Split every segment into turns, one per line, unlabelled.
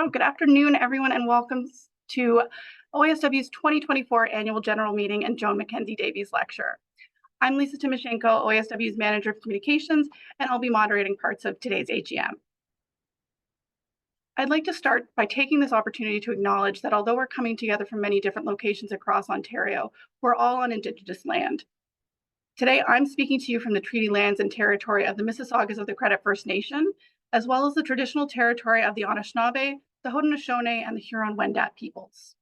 So good afternoon, everyone, and welcome to OASW's 2024 Annual General Meeting and Joan MacKenzie Davies Lecture. I'm Lisa Timoshenko, OASW's Manager of Communications, and I'll be moderating parts of today's AGM. I'd like to start by taking this opportunity to acknowledge that although we're coming together from many different locations across Ontario, we're all on Indigenous land. Today, I'm speaking to you from the treaty lands and territory of the Mississaugas of the Credit First Nation, as well as the traditional territory of the Anishinaabe, the Haudenosaunee, and the Huron-Wendat peoples.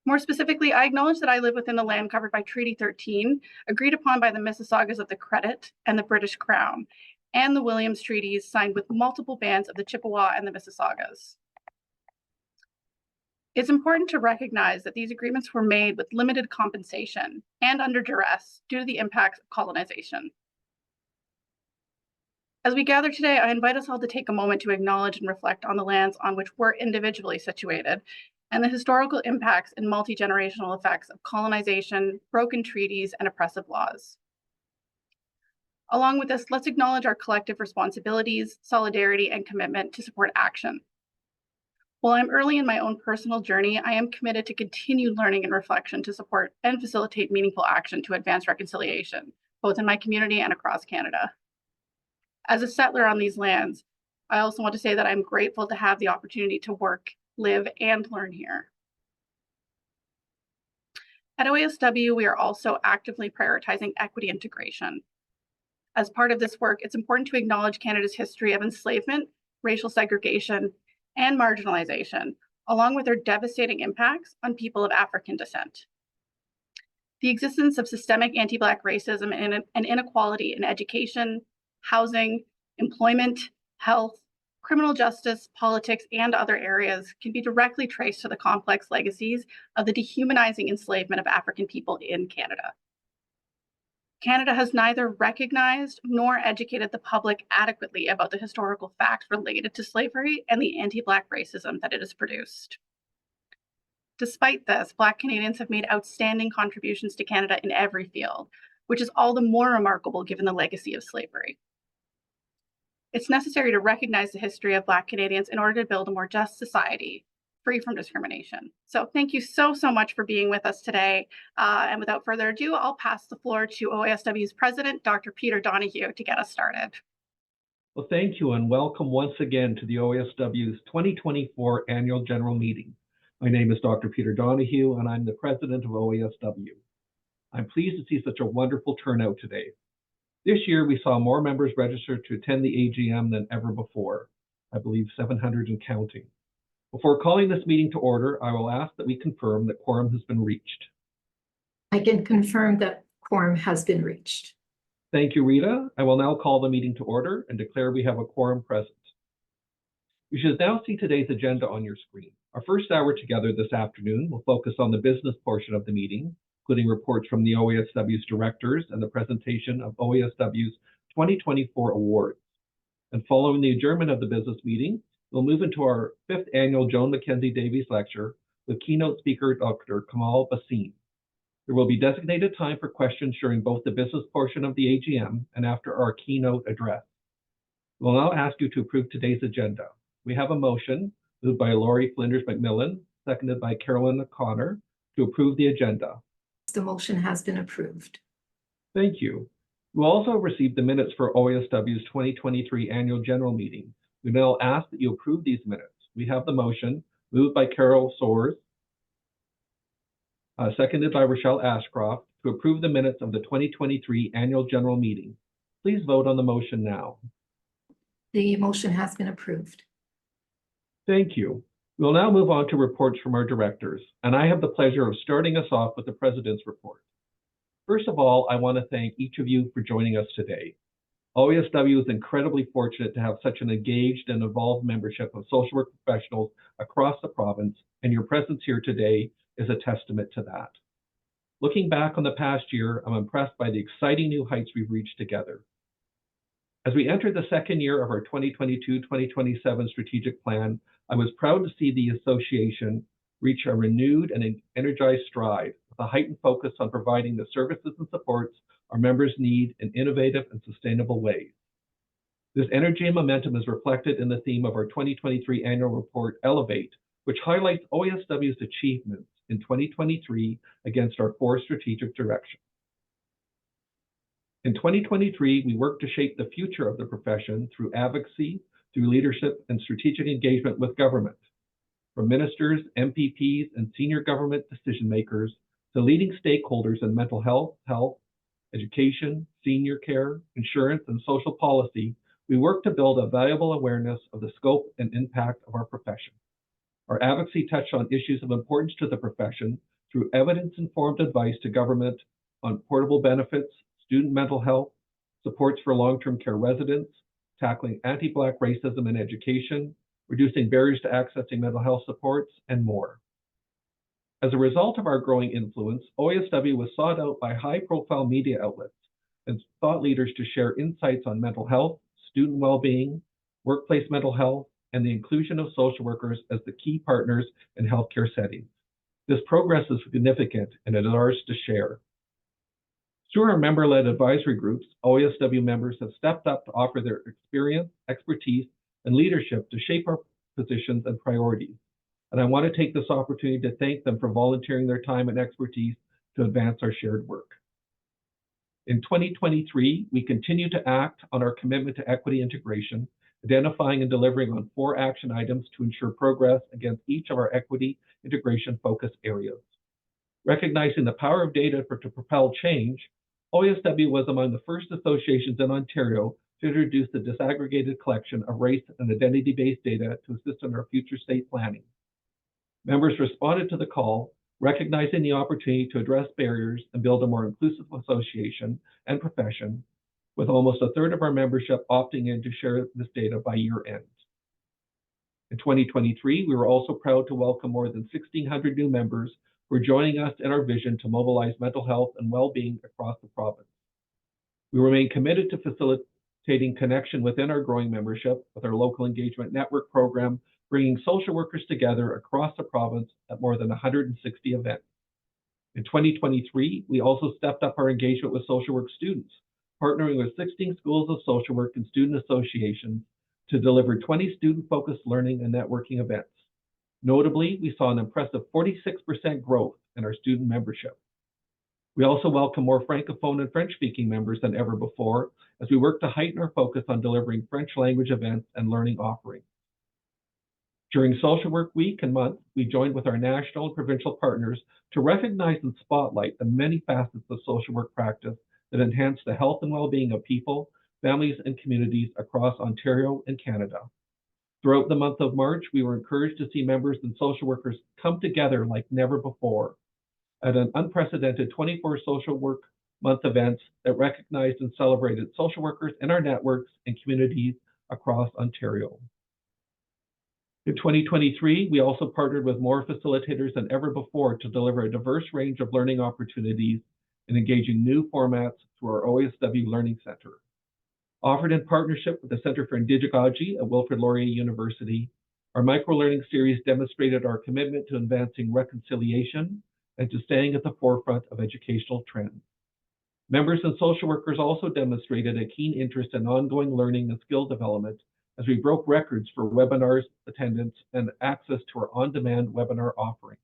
More specifically, I acknowledge that I live within the land covered by Treaty 13, agreed upon by the Mississaugas of the Credit and the British Crown, and the Williams Treaties signed with multiple bands of the Chippewa and the Mississaugas. It's important to recognize that these agreements were made with limited compensation and under duress due to the impacts of colonization. As we gather today, I invite us all to take a moment to acknowledge and reflect on the lands on which we're individually situated and the historical impacts and multi-generational effects of colonization, broken treaties, and oppressive laws. Along with this, let's acknowledge our collective responsibilities, solidarity, and commitment to support action. While I'm early in my own personal journey, I am committed to continued learning and reflection to support and facilitate meaningful action to advance reconciliation, both in my community and across Canada. As a settler on these lands, I also want to say that I'm grateful to have the opportunity to work, live, and learn here. At OASW, we are also actively prioritizing equity integration. As part of this work, it's important to acknowledge Canada's history of enslavement, racial segregation, and marginalization, along with their devastating impacts on people of African descent. The existence of systemic anti-Black racism and inequality in education, housing, employment, health, criminal justice, politics, and other areas can be directly traced to the complex legacies of the dehumanizing enslavement of African people in Canada. Canada has neither recognized nor educated the public adequately about the historical facts related to slavery and the anti-Black racism that it has produced. Despite this, Black Canadians have made outstanding contributions to Canada in every field, which is all the more remarkable given the legacy of slavery. It's necessary to recognize the history of Black Canadians in order to build a more just society, free from discrimination. So thank you so much for being with us today. And without further ado, I'll pass the floor to OASW's president, Dr. Peter Donohue, to get us started.
Well, thank you, and welcome once again to the OASW's 2024 Annual General Meeting. My name is Dr. Peter Donohue, and I'm the president of OASW. I'm pleased to see such a wonderful turnout today. This year, we saw more members register to attend the AGM than ever before, I believe 700 and counting. Before calling this meeting to order, I will ask that we confirm that quorum has been reached.
I can confirm that quorum has been reached.
Thank you, Rita. I will now call the meeting to order and declare we have a quorum present. You should now see today's agenda on your screen. Our first hour together this afternoon will focus on the business portion of the meeting, including reports from the OASW's directors and the presentation of OASW's 2024 awards. And following the adjournment of the business meeting, we'll move into our 5th annual Joan MacKenzie Davies Lecture with keynote speaker Dr. Komal Bhasin. There will be designated time for questions during both the business portion of the AGM and after our keynote address. We'll now ask you to approve today's agenda. We have a motion moved by Laurie Flinders McMillan, seconded by Carolyn O'Connor, to approve the agenda.
The motion has been approved.
Thank you. We'll also receive the minutes for OASW's 2023 Annual General Meeting. We now ask that you approve these minutes. We have the motion moved by Carol Soares, seconded by Rochelle Ashcroft, to approve the minutes of the 2023 Annual General Meeting. Please vote on the motion now.
The motion has been approved.
Thank you. We'll now move on to reports from our directors, and I have the pleasure of starting us off with the President's report. First of all, I want to thank each of you for joining us today. OASW is incredibly fortunate to have such an engaged and involved membership of social work professionals across the province, and your presence here today is a testament to that. Looking back on the past year, I'm impressed by the exciting new heights we've reached together. As we enter the second year of our 2022-2027 strategic plan, I was proud to see the association reach a renewed and energized stride with a heightened focus on providing the services and supports our members need in innovative and sustainable ways. This energy and momentum is reflected in the theme of our 2023 annual report, Elevate, which highlights OASW's achievements in 2023 against our 4 strategic directions. In 2023, we worked to shape the future of the profession through advocacy, through leadership, and strategic engagement with government. From ministers, MPPs, and senior government decision makers to leading stakeholders in mental health, education, senior care, insurance, and social policy, we work to build a valuable awareness of the scope and impact of our profession. Our advocacy touched on issues of importance to the profession through evidence-informed advice to government on portable benefits, student mental health, supports for long-term care residents, tackling anti-Black racism in education, reducing barriers to accessing mental health supports, and more. As a result of our growing influence, OASW was sought out by high-profile media outlets and thought leaders to share insights on mental health, student well-being, workplace mental health, and the inclusion of social workers as the key partners in healthcare settings. This progress is significant, and it is ours to share. Through our member-led advisory groups, OASW members have stepped up to offer their experience, expertise, and leadership to shape our positions and priorities. And I want to take this opportunity to thank them for volunteering their time and expertise to advance our shared work. In 2023, we continue to act on our commitment to equity integration, identifying and delivering on 4 action items to ensure progress against each of our equity integration focus areas. Recognizing the power of data to propel change, OASW was among the first associations in Ontario to introduce the disaggregated collection of race and identity-based data to assist in our future state planning. Members responded to the call, recognizing the opportunity to address barriers and build a more inclusive association and profession, with almost a third of our membership opting in to share this data by year end. In 2023, we were also proud to welcome more than 1,600 new members who are joining us in our vision to mobilize mental health and well-being across the province. We remain committed to facilitating connection within our growing membership with our local engagement network program, bringing social workers together across the province at more than 160 events. In 2023, we also stepped up our engagement with social work students, partnering with 16 schools of social work and student associations to deliver 20 student-focused learning and networking events. Notably, we saw an impressive 46% growth in our student membership. We also welcome more Francophone and French-speaking members than ever before as we work to heighten our focus on delivering French language events and learning offerings. During Social Work Week and month, we joined with our national and provincial partners to recognize and spotlight the many facets of social work practice that enhance the health and well-being of people, families, and communities across Ontario and Canada. Throughout the month of March, we were encouraged to see members and social workers come together like never before at an unprecedented 24 Social Work Month events that recognized and celebrated social workers in our networks and communities across Ontario. In 2023, we also partnered with more facilitators than ever before to deliver a diverse range of learning opportunities and engaging new formats through our OASW Learning Center. Offered in partnership with the Centre for Indigeology at Wilfrid Laurier University, our microlearning series demonstrated our commitment to advancing reconciliation and to staying at the forefront of educational trends. Members and social workers also demonstrated a keen interest in ongoing learning and skill development as we broke records for webinars attendance and access to our on-demand webinar offerings.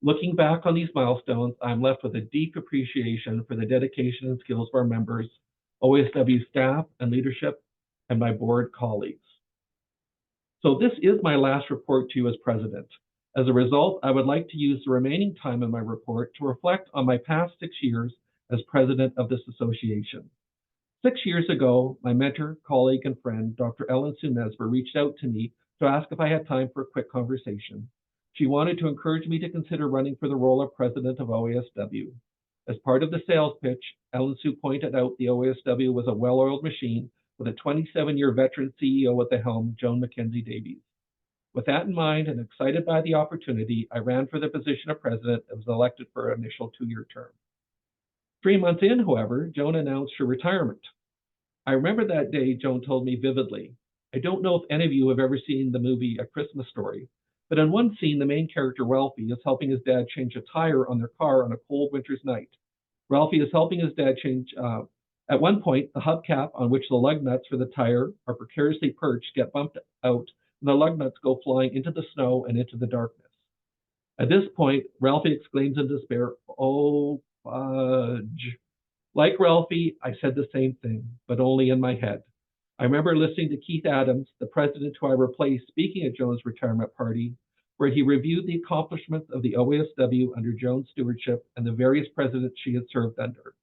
Looking back on these milestones, I'm left with a deep appreciation for the dedication and skills of our members, OASW staff and leadership, and my board colleagues. So this is my last report to you as president. As a result, I would like to use the remaining time in my report to reflect on my past 6 years as president of this association. 6 years ago, my mentor, colleague, and friend, Dr. Ellen Sue-Nesver, reached out to me to ask if I had time for a quick conversation. She wanted to encourage me to consider running for the role of president of OASW. As part of the sales pitch, Ellen Sue pointed out the OASW was a well-oiled machine with a 27-year veteran CEO at the helm, Joan MacKenzie Davies. With that in mind and excited by the opportunity, I ran for the position of president and was elected for an initial 2-year term. 3 months in, however, Joan announced her retirement. I remember that day Joan told me vividly. I don't know if any of you have ever seen the movie A Christmas Story, but in one scene, the main character, Ralphie, is helping his dad change a tire on their car on a cold winter's night. Ralphie is helping his dad change At one point, the hubcap on which the lug nuts for the tire are precariously perched get bumped out, and the lug nuts go flying into the snow and into the darkness. At this point, Ralphie exclaims in despair, "Oh, fudge." Like Ralphie, I said the same thing, but only in my head. I remember listening to Keith Adams, the president who I replaced, speaking at Joan's retirement party, where he reviewed the accomplishments of the OASW under Joan's stewardship and the various presidents she had served under.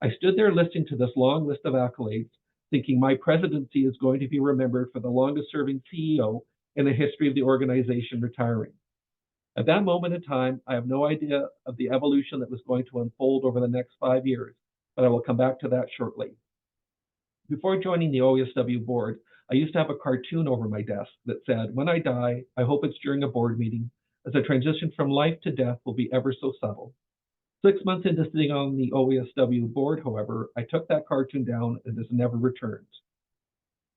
I stood there listening to this long list of accolades, thinking my presidency is going to be remembered for the longest serving CEO in the history of the organization retiring. At that moment in time, I have no idea of the evolution that was going to unfold over the next 5 years, but I will come back to that shortly. Before joining the OASW board, I used to have a cartoon over my desk that said, "When I die, I hope it's during a board meeting, as the transition from life to death will be ever so subtle." 6 months into sitting on the OASW board, however, I took that cartoon down and has never returned.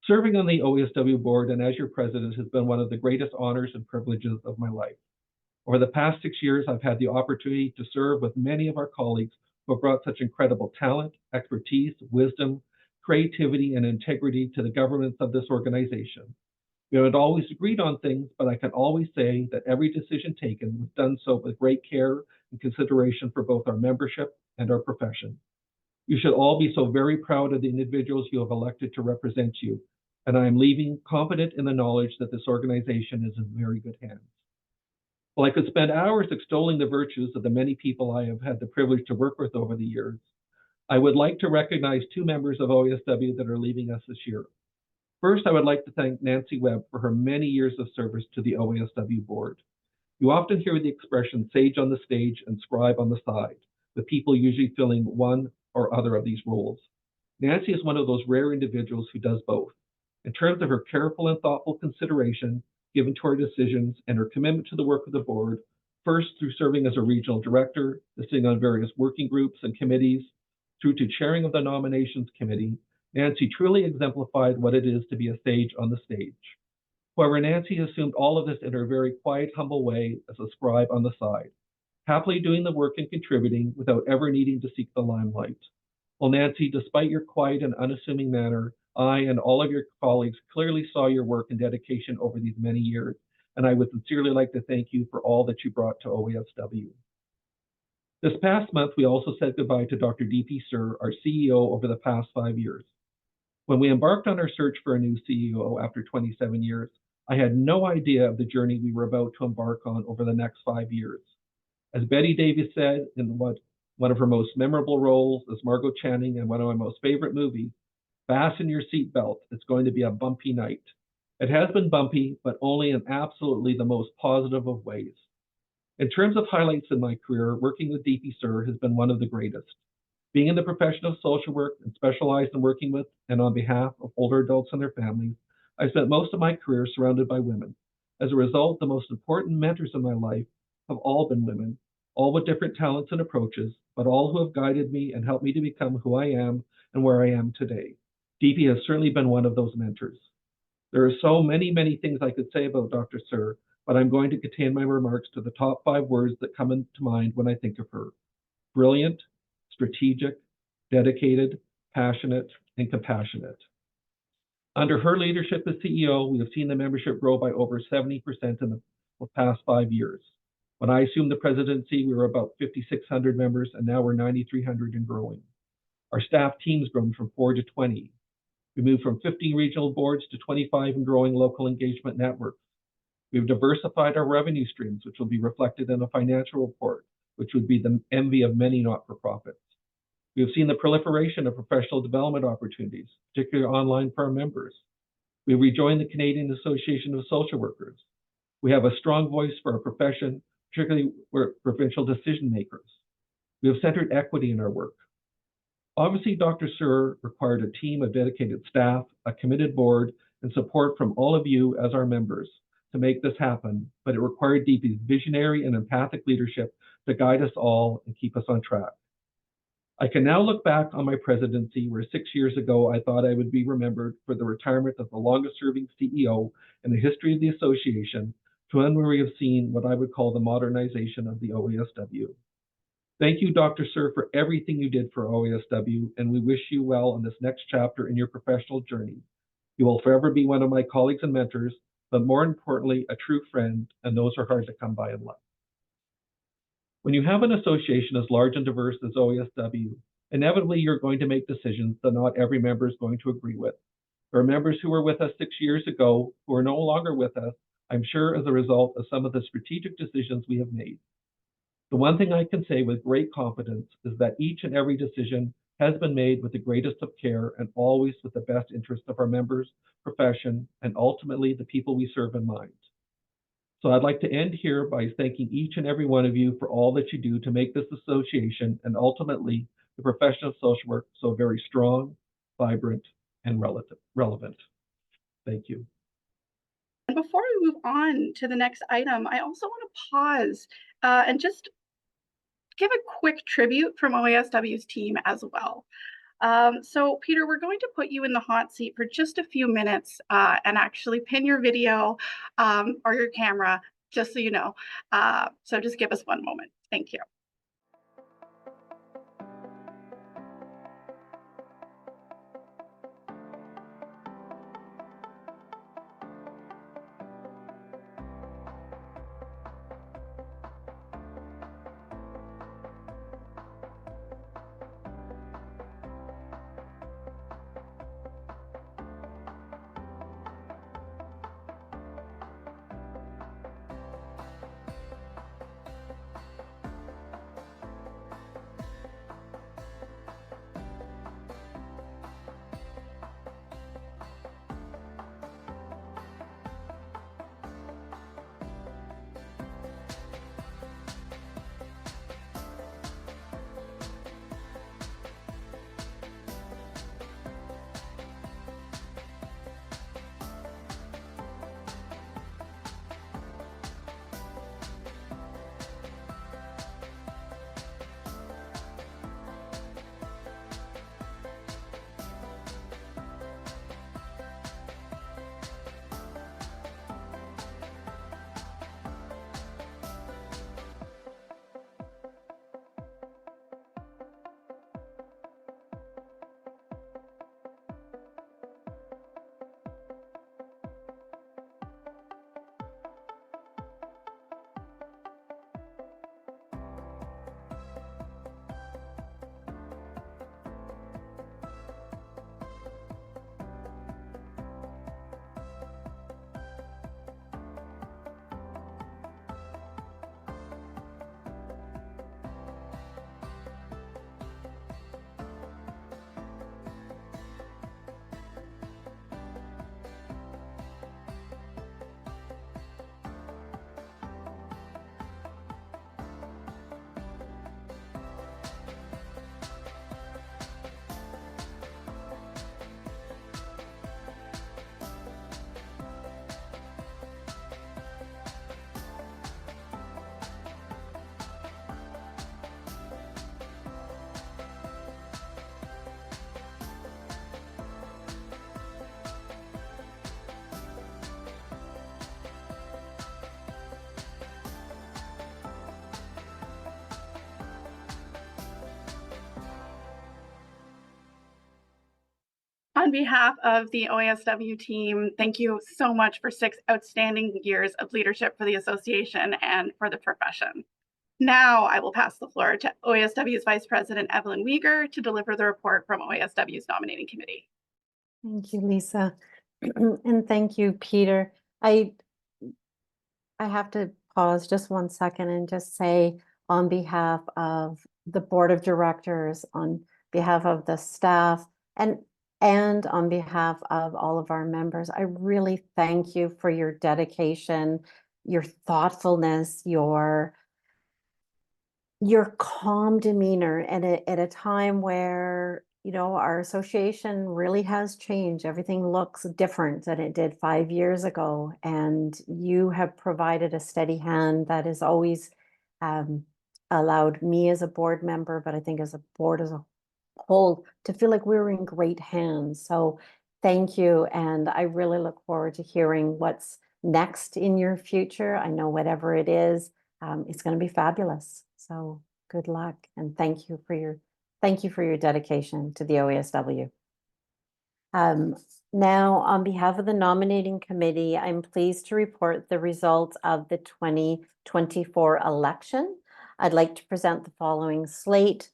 Serving on the OASW board and as your president has been one of the greatest honors and privileges of my life. Over the past 6 years, I've had the opportunity to serve with many of our colleagues who have brought such incredible talent, expertise, wisdom, creativity, and integrity to the governance of this organization. We haven't always agreed on things, but I can always say that every decision taken was done so with great care and consideration for both our membership and our profession. You should all be so very proud of the individuals you have elected to represent you, and I am leaving confident in the knowledge that this organization is in very good hands. While I could spend hours extolling the virtues of the many people I have had the privilege to work with over the years, I would like to recognize 2 members of OASW that are leaving us this year. First, I would like to thank Nancy Webb for her many years of service to the OASW board. You often hear the expression sage on the stage and scribe on the side, with people usually filling one or other of these roles. Nancy is one of those rare individuals who does both. In terms of her careful and thoughtful consideration given to our decisions and her commitment to the work of the board, first through serving as a regional director, to sitting on various working groups and committees, through to chairing of the nominations committee, Nancy truly exemplified what it is to be a sage on the stage. However, Nancy assumed all of this in her very quiet, humble way as a scribe on the side, happily doing the work and contributing without ever needing to seek the limelight. Well, Nancy, despite your quiet and unassuming manner, I and all of your colleagues clearly saw your work and dedication over these many years, and I would sincerely like to thank you for all that you brought to OASW. This past month, we also said goodbye to Dr. D.P. Sir, our CEO over the past 5 years. When we embarked on our search for a new CEO after 27 years, I had no idea of the journey we were about to embark on over the next 5 years. As Betty Davies said in one of her most memorable roles as Margot Channing in one of my most favorite movies, "Fasten your seatbelt, it's going to be a bumpy night." It has been bumpy, but only in absolutely the most positive of ways. In terms of highlights in my career, working with DP Sir has been one of the greatest. Being in the profession of social work and specialized in working with and on behalf of older adults and their families, I spent most of my career surrounded by women. As a result, the most important mentors in my life have all been women, all with different talents and approaches, but all who have guided me and helped me to become who I am and where I am today. DP has certainly been one of those mentors. There are so many, many things I could say about Dr. Sir, but I'm going to contain my remarks to the top 5 words that come into mind when I think of her: brilliant, strategic, dedicated, passionate, and compassionate. Under her leadership as CEO, we have seen the membership grow by over 70% in the past 5 years. When I assumed the presidency, we were about 5,600 members, and now we're 9,300 and growing. Our staff team's grown from 4 to 20. We moved from 15 regional boards to 25 and growing local engagement networks. We've diversified our revenue streams, which will be reflected in a financial report, which would be the envy of many not-for-profits. We have seen the proliferation of professional development opportunities, particularly online for our members. We rejoined the Canadian Association of Social Workers. We have a strong voice for our profession, particularly for provincial decision makers. We have centered equity in our work. Obviously, Dr. Sir required a team of dedicated staff, a committed board, and support from all of you as our members to make this happen, but it required DP's visionary and empathic leadership to guide us all and keep us on track. I can now look back on my presidency where 6 years ago I thought I would be remembered for the retirement of the longest-serving CEO in the history of the association, to when we have seen what I would call the modernization of the OASW. Thank you, Dr. Sir, for everything you did for OASW, and we wish you well on this next chapter in your professional journey. You will forever be one of my colleagues and mentors, but more importantly, a true friend, and those are hard to come by in life. When you have an association as large and diverse as OASW, inevitably you're going to make decisions that not every member is going to agree with. There are members who were with us 6 years ago who are no longer with us, I'm sure as a result of some of the strategic decisions we have made. The one thing I can say with great confidence is that each and every decision has been made with the greatest of care and always with the best interest of our members, profession, and ultimately the people we serve in mind. So I'd like to end here by thanking each and every one of you for all that you do to make this association and ultimately the profession of social work so very strong, vibrant, and relevant. Thank you.
And before we move on to the next item, I also want to pause and just give a quick tribute from OASW's team as well. So Peter, we're going to put you in the hot seat for just a few minutes and actually pin your video or your camera, just so you know. So just give us one moment. Thank you. On behalf of the OASW team, thank you so much for 6 outstanding years of leadership for the association and for the profession. Now I will pass the floor to OASW's Vice President Evelyn Weger to deliver the report from OASW's nominating committee.
Thank you, Lisa. And thank you, Peter. I have to pause just 1 second and just say, on behalf of the board of directors, on behalf of the staff, and on behalf of all of our members, I really thank you for your dedication, your thoughtfulness, your calm demeanor at a time where, you know, our association really has changed. Everything looks different than it did 5 years ago. And you have provided a steady hand that has always allowed me as a board member, but I think as a board as a whole, to feel like we're in great hands. So thank you. And I really look forward to hearing what's next in your future. I know whatever it is, it's going to be fabulous. So Good luck, and thank you for your dedication to the OASW. Now, on behalf of the nominating committee, I'm pleased to report the results of the 2024 election. I'd like to present the following slate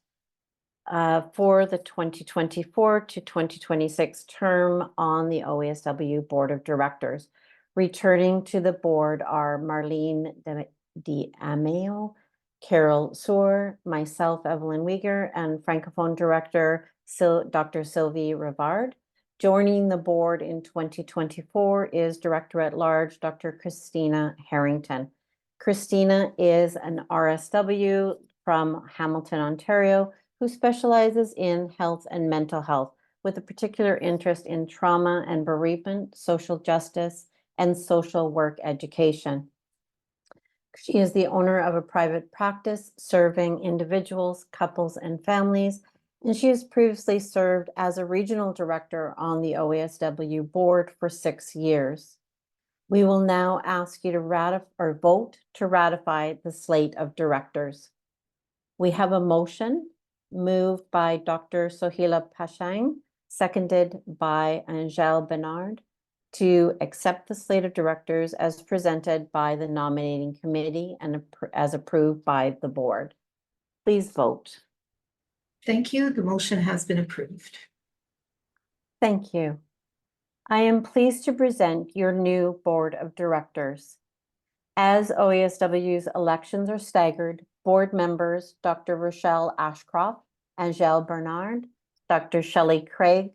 for the 2024 to 2026 term on the OASW Board of Directors. Returning to the board are Marlene D'Ameo, Carol Soar, myself, Evelyn Weger, and Francophone Director Dr. Sylvie Rivard. Joining the board in 2024 is Director at Large, Dr. Christina Harrington. Christina is an RSW from Hamilton, Ontario, who specializes in health and mental health, with a particular interest in trauma and bereavement, social justice, and social work education. She is the owner of a private practice serving individuals, couples, and families, and she has previously served as a regional director on the OASW board for 6 years. We will now ask you to vote to ratify the slate of directors. We have a motion moved by Dr. Sohila Pashang, seconded by Angel Bernard, to accept the slate of directors as presented by the nominating committee and as approved by the board. Please vote.
Thank you. The motion has been approved.
Thank you. I am pleased to present your new board of directors. As OASW's elections are staggered, board members Dr. Rochelle Ashcroft, Angel Bernard, Dr. Shelley Craig,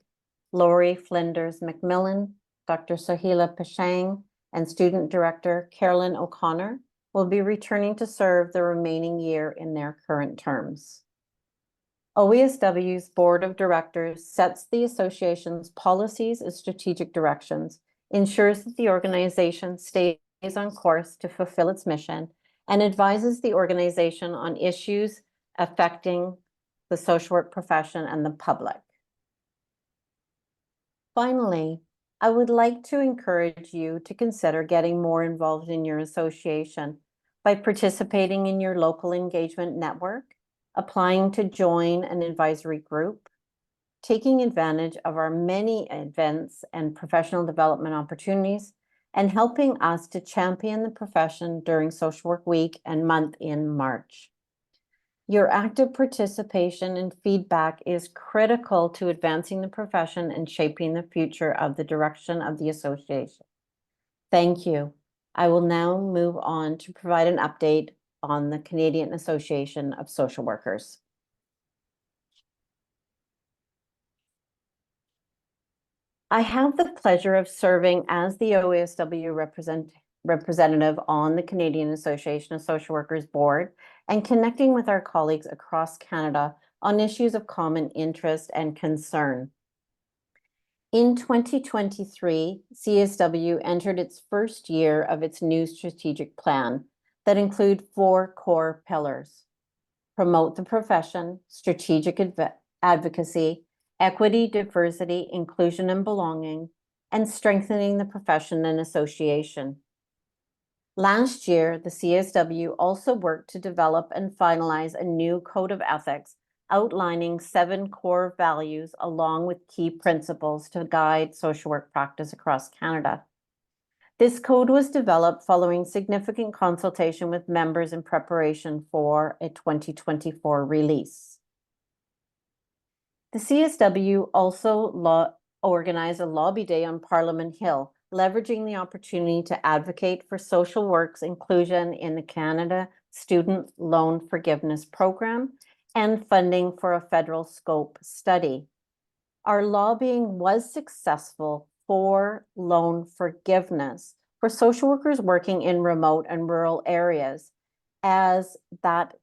Lori Flinders McMillan, Dr. Sohila Pashang, and Student Director Carolyn O'Connor will be returning to serve the remaining year in their current terms. OASW's Board of Directors sets the association's policies and strategic directions, ensures that the organization stays on course to fulfill its mission, and advises the organization on issues affecting the social work profession and the public. Finally, I would like to encourage you to consider getting more involved in your association by participating in your local engagement network, applying to join an advisory group, taking advantage of our many events and professional development opportunities, and helping us to champion the profession during Social Work Week and month in March. Your active participation and feedback is critical to advancing the profession and shaping the future of the direction of the association. Thank you. I will now move on to provide an update on the Canadian Association of Social Workers. I have the pleasure of serving as the OASW representative on the Canadian Association of Social Workers Board and connecting with our colleagues across Canada on issues of common interest and concern. In 2023, CSW entered its first year of its new strategic plan that include 4 core pillars: promote the profession, strategic advocacy, equity, diversity, inclusion, and belonging, and strengthening the profession and association. Last year, the CSW also worked to develop and finalize a new code of ethics outlining 7 core values along with key principles to guide social work practice across Canada. This code was developed following significant consultation with members in preparation for a 2024 release. The CSW also organized a lobby day on Parliament Hill, leveraging the opportunity to advocate for social work's inclusion in the Canada Student Loan Forgiveness Program and funding for a federal scope study. Our lobbying was successful for loan forgiveness for social workers working in remote and rural areas, as that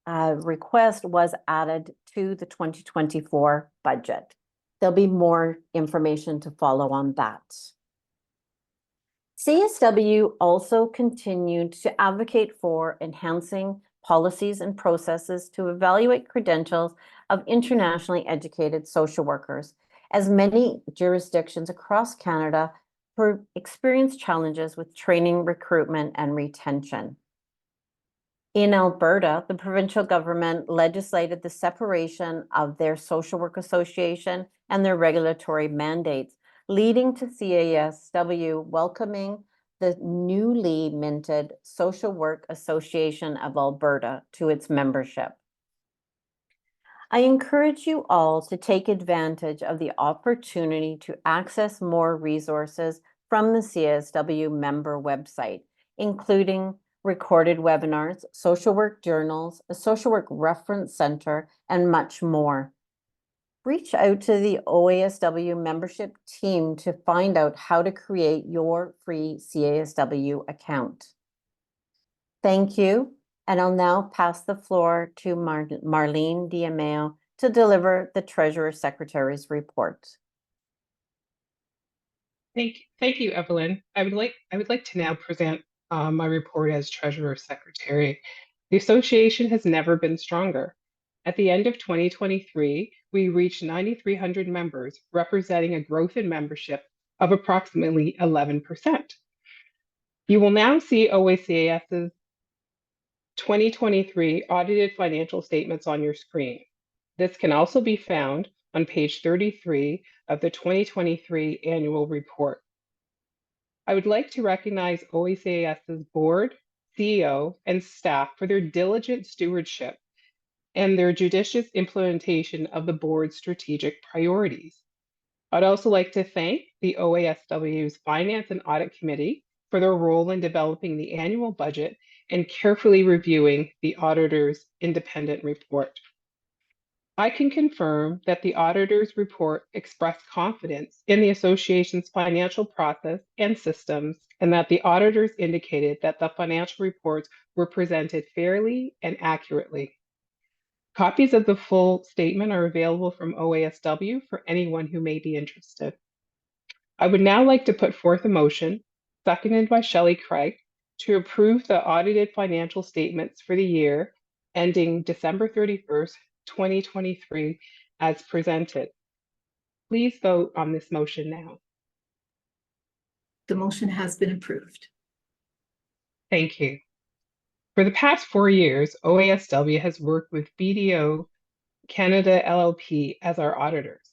request was added to the 2024 budget. There'll be more information to follow on that. CSW also continued to advocate for enhancing policies and processes to evaluate credentials of internationally educated social workers, as many jurisdictions across Canada experience challenges with training, recruitment, and retention. In Alberta, the provincial government legislated the separation of their social work association and their regulatory mandates, leading to CASW welcoming the newly minted Social Work Association of Alberta to its membership. I encourage you all to take advantage of the opportunity to access more resources from the CASW member website, including recorded webinars, social work journals, a social work reference center, and much more. Reach out to the OASW membership team to find out how to create your free CASW account. Thank you, and I'll now pass the floor to Marlene Diameo to deliver the Treasurer Secretary's report.
Thank you, Evelyn. I would like to now present my report as Treasurer Secretary. The association has never been stronger. At the end of 2023, we reached 9,300 members, representing a growth in membership of approximately 11%. You will now see OACAS's 2023 audited financial statements on your screen. This can also be found on page 33 of the 2023 annual report. I would like to recognize OACAS's board, CEO, and staff for their diligent stewardship and their judicious implementation of the board's strategic priorities. I'd also like to thank the OASW's Finance and Audit Committee for their role in developing the annual budget and carefully reviewing the auditor's independent report. I can confirm that the auditor's report expressed confidence in the association's financial process and systems, and that the auditors indicated that the financial reports were presented fairly and accurately. Copies of the full statement are available from OASW for anyone who may be interested. I would now like to put forth a motion, seconded by Shelley Craig, to approve the audited financial statements for the year ending December 31st, 2023, as presented. Please vote on this motion now.
The motion has been approved.
Thank you. For the past 4 years, OASW has worked with BDO Canada LLP as our auditors.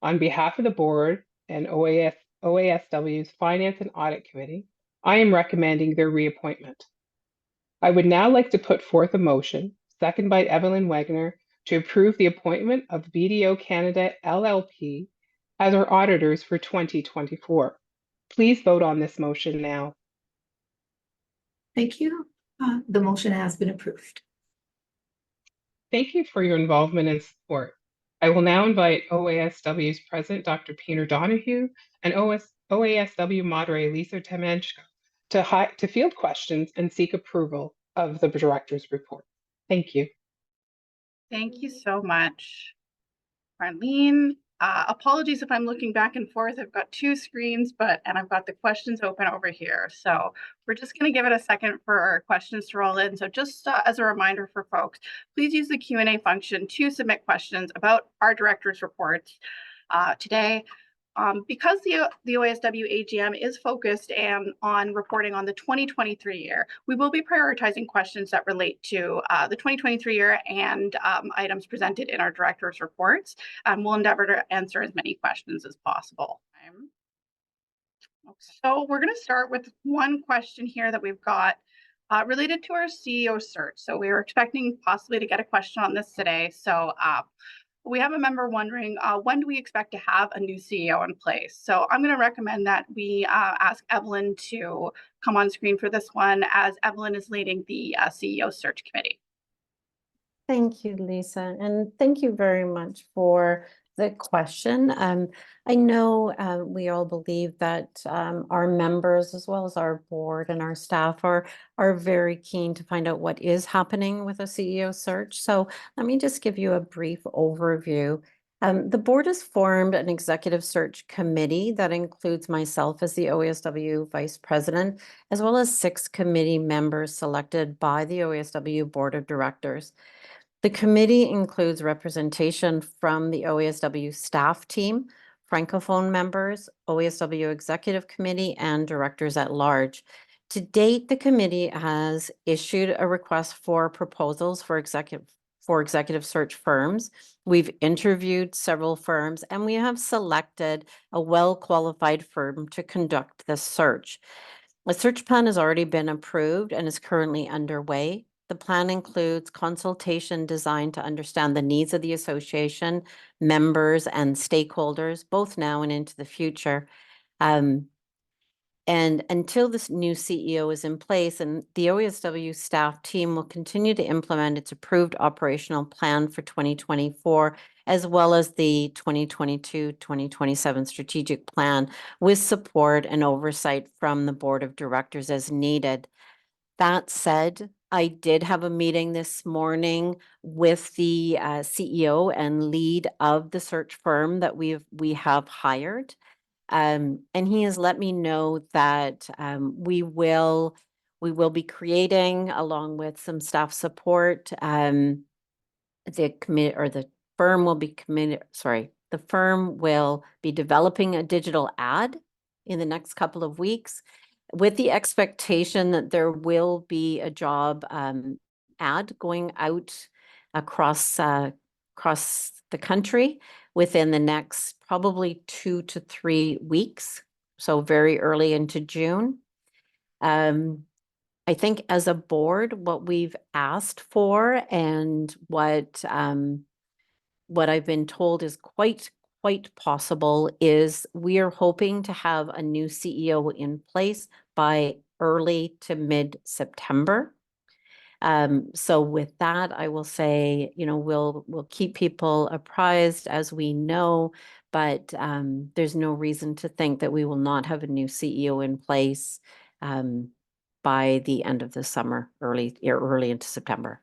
On behalf of the board and OASW's Finance and Audit Committee, I am recommending their reappointment. I would now like to put forth a motion, seconded by Evelyn Wagner, to approve the appointment of BDO Canada LLP as our auditors for 2024. Please vote on this motion now.
Thank you. The motion has been approved.
Thank you for your involvement and support. I will now invite OASW's President, Dr. Peter Donahue, and OASW Moderator, Lisa Temenchko, to field questions and seek approval of the Director's report. Thank you.
Thank you so much, Marlene. Apologies if I'm looking back and forth. I've got 2 screens, and I've got the questions open over here. So we're just going to give it a second for our questions to roll in. So just as a reminder for folks, please use the Q&A function to submit questions about our director's reports today. Because the OASW AGM is focused on reporting on the 2023 year, we will be prioritizing questions that relate to the 2023 year and items presented in our director's reports. We'll endeavor to answer as many questions as possible. So we're going to start with one question here that we've got related to our CEO search. So we were expecting possibly to get a question on this today. So we have a member wondering, when do we expect to have a new CEO in place? So I'm going to recommend that we ask Evelyn to come on screen for this one, as Evelyn is leading the CEO search committee.
Thank you, Lisa, and thank you very much for the question. I know we all believe that our members, as well as our board and our staff, are very keen to find out what is happening with a CEO search. So let me just give you a brief overview. The board has formed an executive search committee that includes myself as the OASW Vice President, as well as 6 committee members selected by the OASW Board of Directors. The committee includes representation from the OASW staff team, Francophone members, OASW Executive Committee, and directors at large. To date, the committee has issued a request for proposals for executive search firms. We've interviewed several firms and we have selected a well-qualified firm to conduct this search. A search plan has already been approved and is currently underway. The plan includes consultation designed to understand the needs of the association, members, and stakeholders, both now and into the future. And until this new CEO is in place, and the OASW staff team will continue to implement its approved operational plan for 2024, as well as the 2022-2027 strategic plan with support and oversight from the board of directors as needed. That said, I did have a meeting this morning with the CEO and lead of the search firm that we have hired. And he has let me know that we will be creating, along with some staff support, the firm will be the firm will be developing a digital ad in the next couple of weeks, with the expectation that there will be a job ad going out across the country within the next probably 2 to 3 weeks, so very early into June. I think as a board, what we've asked for and what I've been told is quite possible is we are hoping to have a new CEO in place by early to mid-September. So with that, I will say, we'll keep people apprised as we know, but there's no reason to think that we will not have a new CEO in place by the end of the summer, early into September.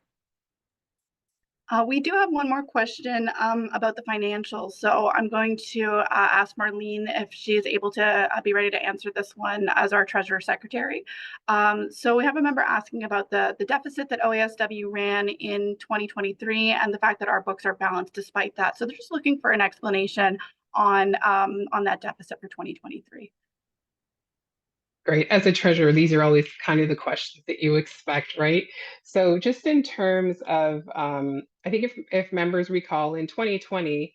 We do have one more question about the financials. So I'm going to ask Marlene if she is able to be ready to answer this one as our Treasurer Secretary. So we have a member asking about the deficit that OASW ran in 2023 and the fact that our books are balanced despite that. So they're just looking for an explanation on that deficit for 2023.
Great. As a treasurer, these are always kind of the questions that you expect, right? So just in terms of, I think if members recall, in 2020,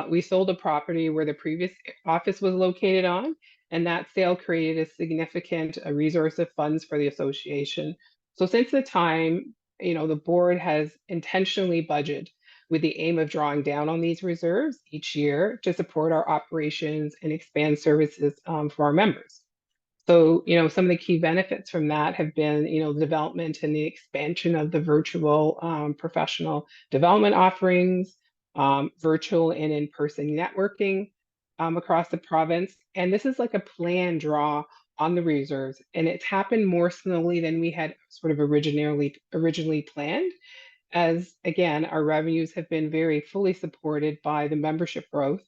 we sold a property where the previous office was located on, and that sale created a significant resource of funds for the association. So since the time, the board has intentionally budgeted with the aim of drawing down on these reserves each year to support our operations and expand services for our members. So, some of the key benefits from that have been, the development and the expansion of the virtual professional development offerings, virtual and in-person networking across the province. And this is like a planned draw on the reserves, and it's happened more slowly than we had sort of originally planned, as again, our revenues have been very fully supported by the membership growth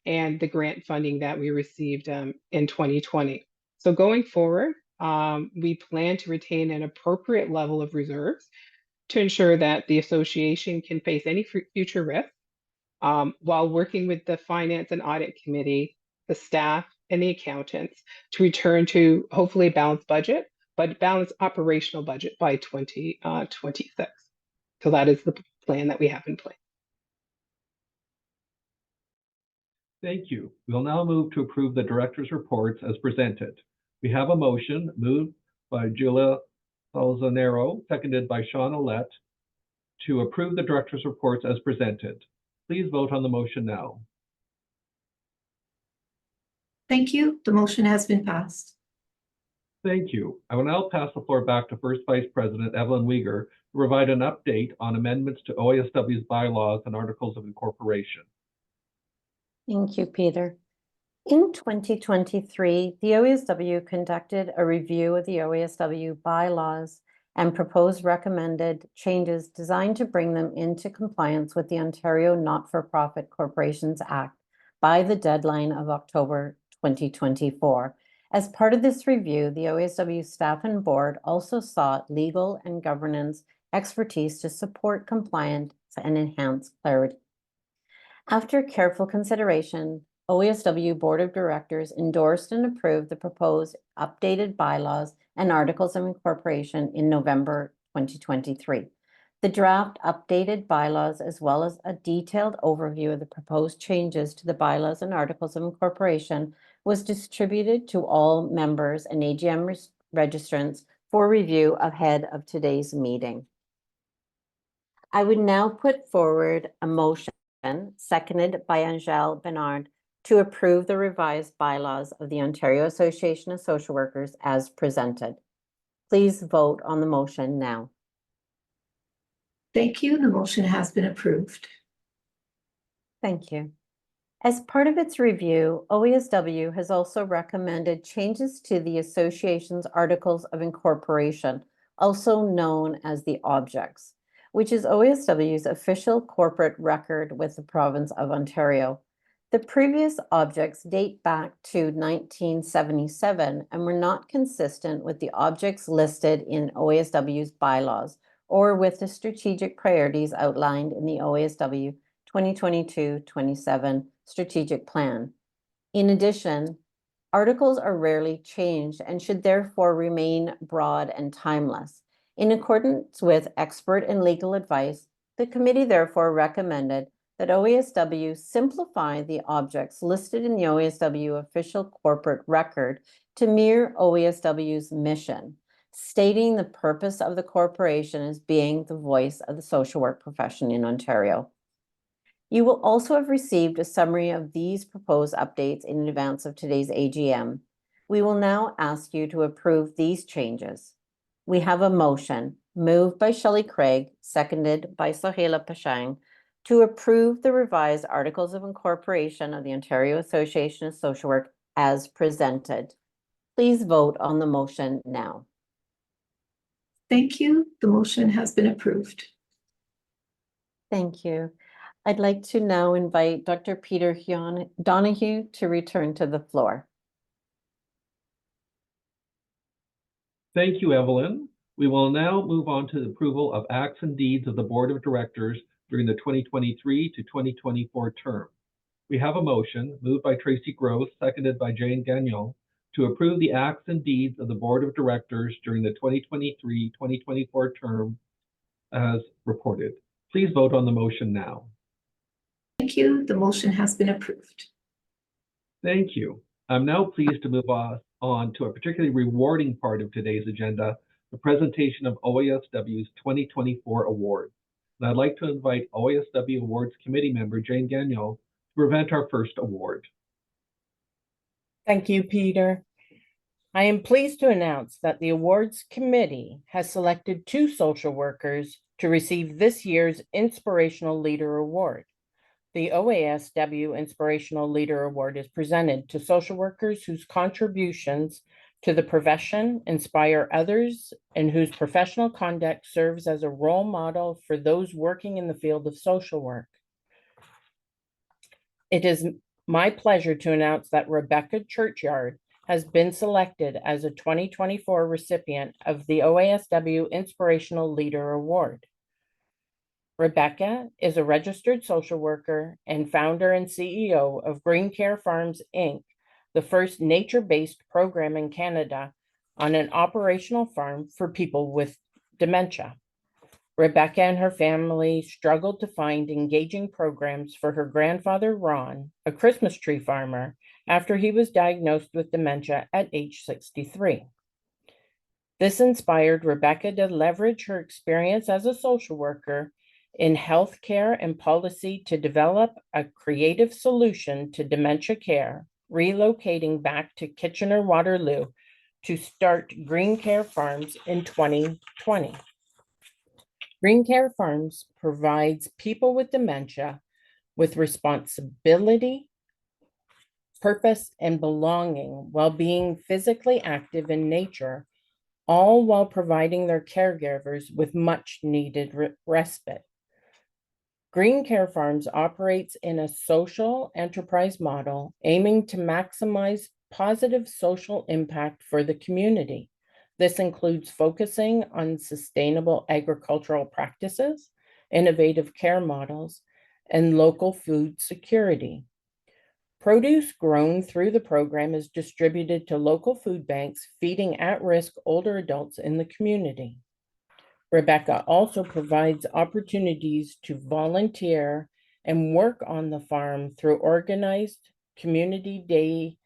and the grant funding that we received in 2020. So going forward, we plan to retain an appropriate level of reserves to ensure that the association can face any future risk while working with the Finance and Audit Committee, the staff, and the accountants to return to hopefully a balanced budget, but balanced operational budget by 2026. So that is the plan that we have in place.
Thank you. We'll now move to approve the director's reports as presented. We have a motion moved by Julia Salzanero, seconded by Sean Ouellette, to approve the director's reports as presented. Please vote on the motion now.
Thank you. The motion has been passed.
Thank you. I will now pass the floor back to First Vice President Evelyn Weger to provide an update on amendments to OASW's bylaws and articles of incorporation.
Thank you, Peter. In 2023, the OASW conducted a review of the OASW bylaws and proposed recommended changes designed to bring them into compliance with the Ontario Not-for-Profit Corporations Act by the deadline of October 2024. As part of this review, the OASW staff and board also sought legal and governance expertise to support compliance and enhance clarity. After careful consideration, OASW Board of Directors endorsed and approved the proposed updated bylaws and Articles of Incorporation in November 2023. The draft updated bylaws, as well as a detailed overview of the proposed changes to the bylaws and Articles of Incorporation, was distributed to all members and AGM registrants for review ahead of today's meeting. I would now put forward a motion, seconded by Angèle Bernard, to approve the revised bylaws of the Ontario Association of Social Workers as presented. Please vote on the motion now.
Thank you. The motion has been approved.
Thank you. As part of its review, OASW has also recommended changes to the association's Articles of Incorporation, also known as the Objects, which is OASW's official corporate record with the province of Ontario. The previous objects date back to 1977 and were not consistent with the objects listed in OASW's bylaws or with the strategic priorities outlined in the OASW 2022-27 strategic plan. In addition, articles are rarely changed and should therefore remain broad and timeless. In accordance with expert and legal advice, the committee therefore recommended that OASW simplify the objects listed in the OASW official corporate record to mirror OASW's mission, stating the purpose of the corporation as being the voice of the social work profession in Ontario. You will also have received a summary of these proposed updates in advance of today's AGM. We will now ask you to approve these changes. We have a motion moved by Shelley Craig, seconded by Sohaila Pashang, to approve the revised Articles of Incorporation of the Ontario Association of Social Work as presented. Please vote on the motion now.
Thank you. The motion has been approved.
Thank you. I'd like to now invite Dr. Peter Donahue to return to the floor.
Thank you, Evelyn. We will now move on to the approval of acts and deeds of the Board of Directors during the 2023 to 2024 term. We have a motion moved by Tracy Gross, seconded by Jane Gagnon, to approve the acts and deeds of the Board of Directors during the 2023-2024 term as reported. Please vote on the motion now.
Thank you. The motion has been approved.
Thank you. I'm now pleased to move on to a particularly rewarding part of today's agenda, the presentation of OASW's 2024 awards. And I'd like to invite OASW Awards Committee member Jane Gagnon to present our first award.
Thank you, Peter. I am pleased to announce that the Awards Committee has selected 2 social workers to receive this year's Inspirational Leader Award. The OASW Inspirational Leader Award is presented to social workers whose contributions to the profession inspire others and whose professional conduct serves as a role model for those working in the field of social work. It is my pleasure to announce that Rebecca Churchyard has been selected as a 2024 recipient of the OASW Inspirational Leader Award. Rebecca is a registered social worker and founder and CEO of Green Care Farms, Inc., the first nature-based program in Canada on an operational farm for people with dementia. Rebecca and her family struggled to find engaging programs for her grandfather, Ron, a Christmas tree farmer, after he was diagnosed with dementia at age 63. This inspired Rebecca to leverage her experience as a social worker in healthcare and policy to develop a creative solution to dementia care, relocating back to Kitchener-Waterloo to start Green Care Farms in 2020. Green Care Farms provides people with dementia with responsibility, purpose, and belonging while being physically active in nature, all while providing their caregivers with much needed respite. Green Care Farms operates in a social enterprise model aiming to maximize positive social impact for the community. This includes focusing on sustainable agricultural practices, innovative care models, and local food security. Produce grown through the program is distributed to local food banks, feeding at-risk older adults in the community. Rebecca also provides opportunities to volunteer and work on the farm through organized community day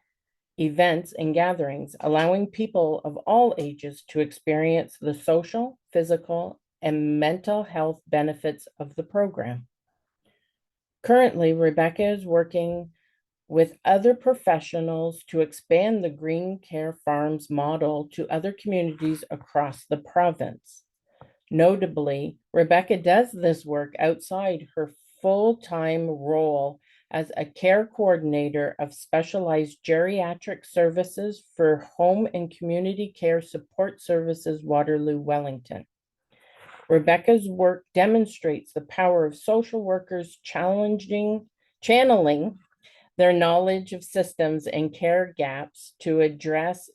events and gatherings, allowing people of all ages to experience the social, physical, and mental health benefits of the program. Currently, Rebecca is working with other professionals to expand the Green Care Farms model to other communities across the province. Notably, Rebecca does this work outside her full-time role as a care coordinator of specialized geriatric services for Home and Community Care Support Services, Waterloo, Wellington. Rebecca's work demonstrates the power of social workers channeling their knowledge of systems and care gaps to address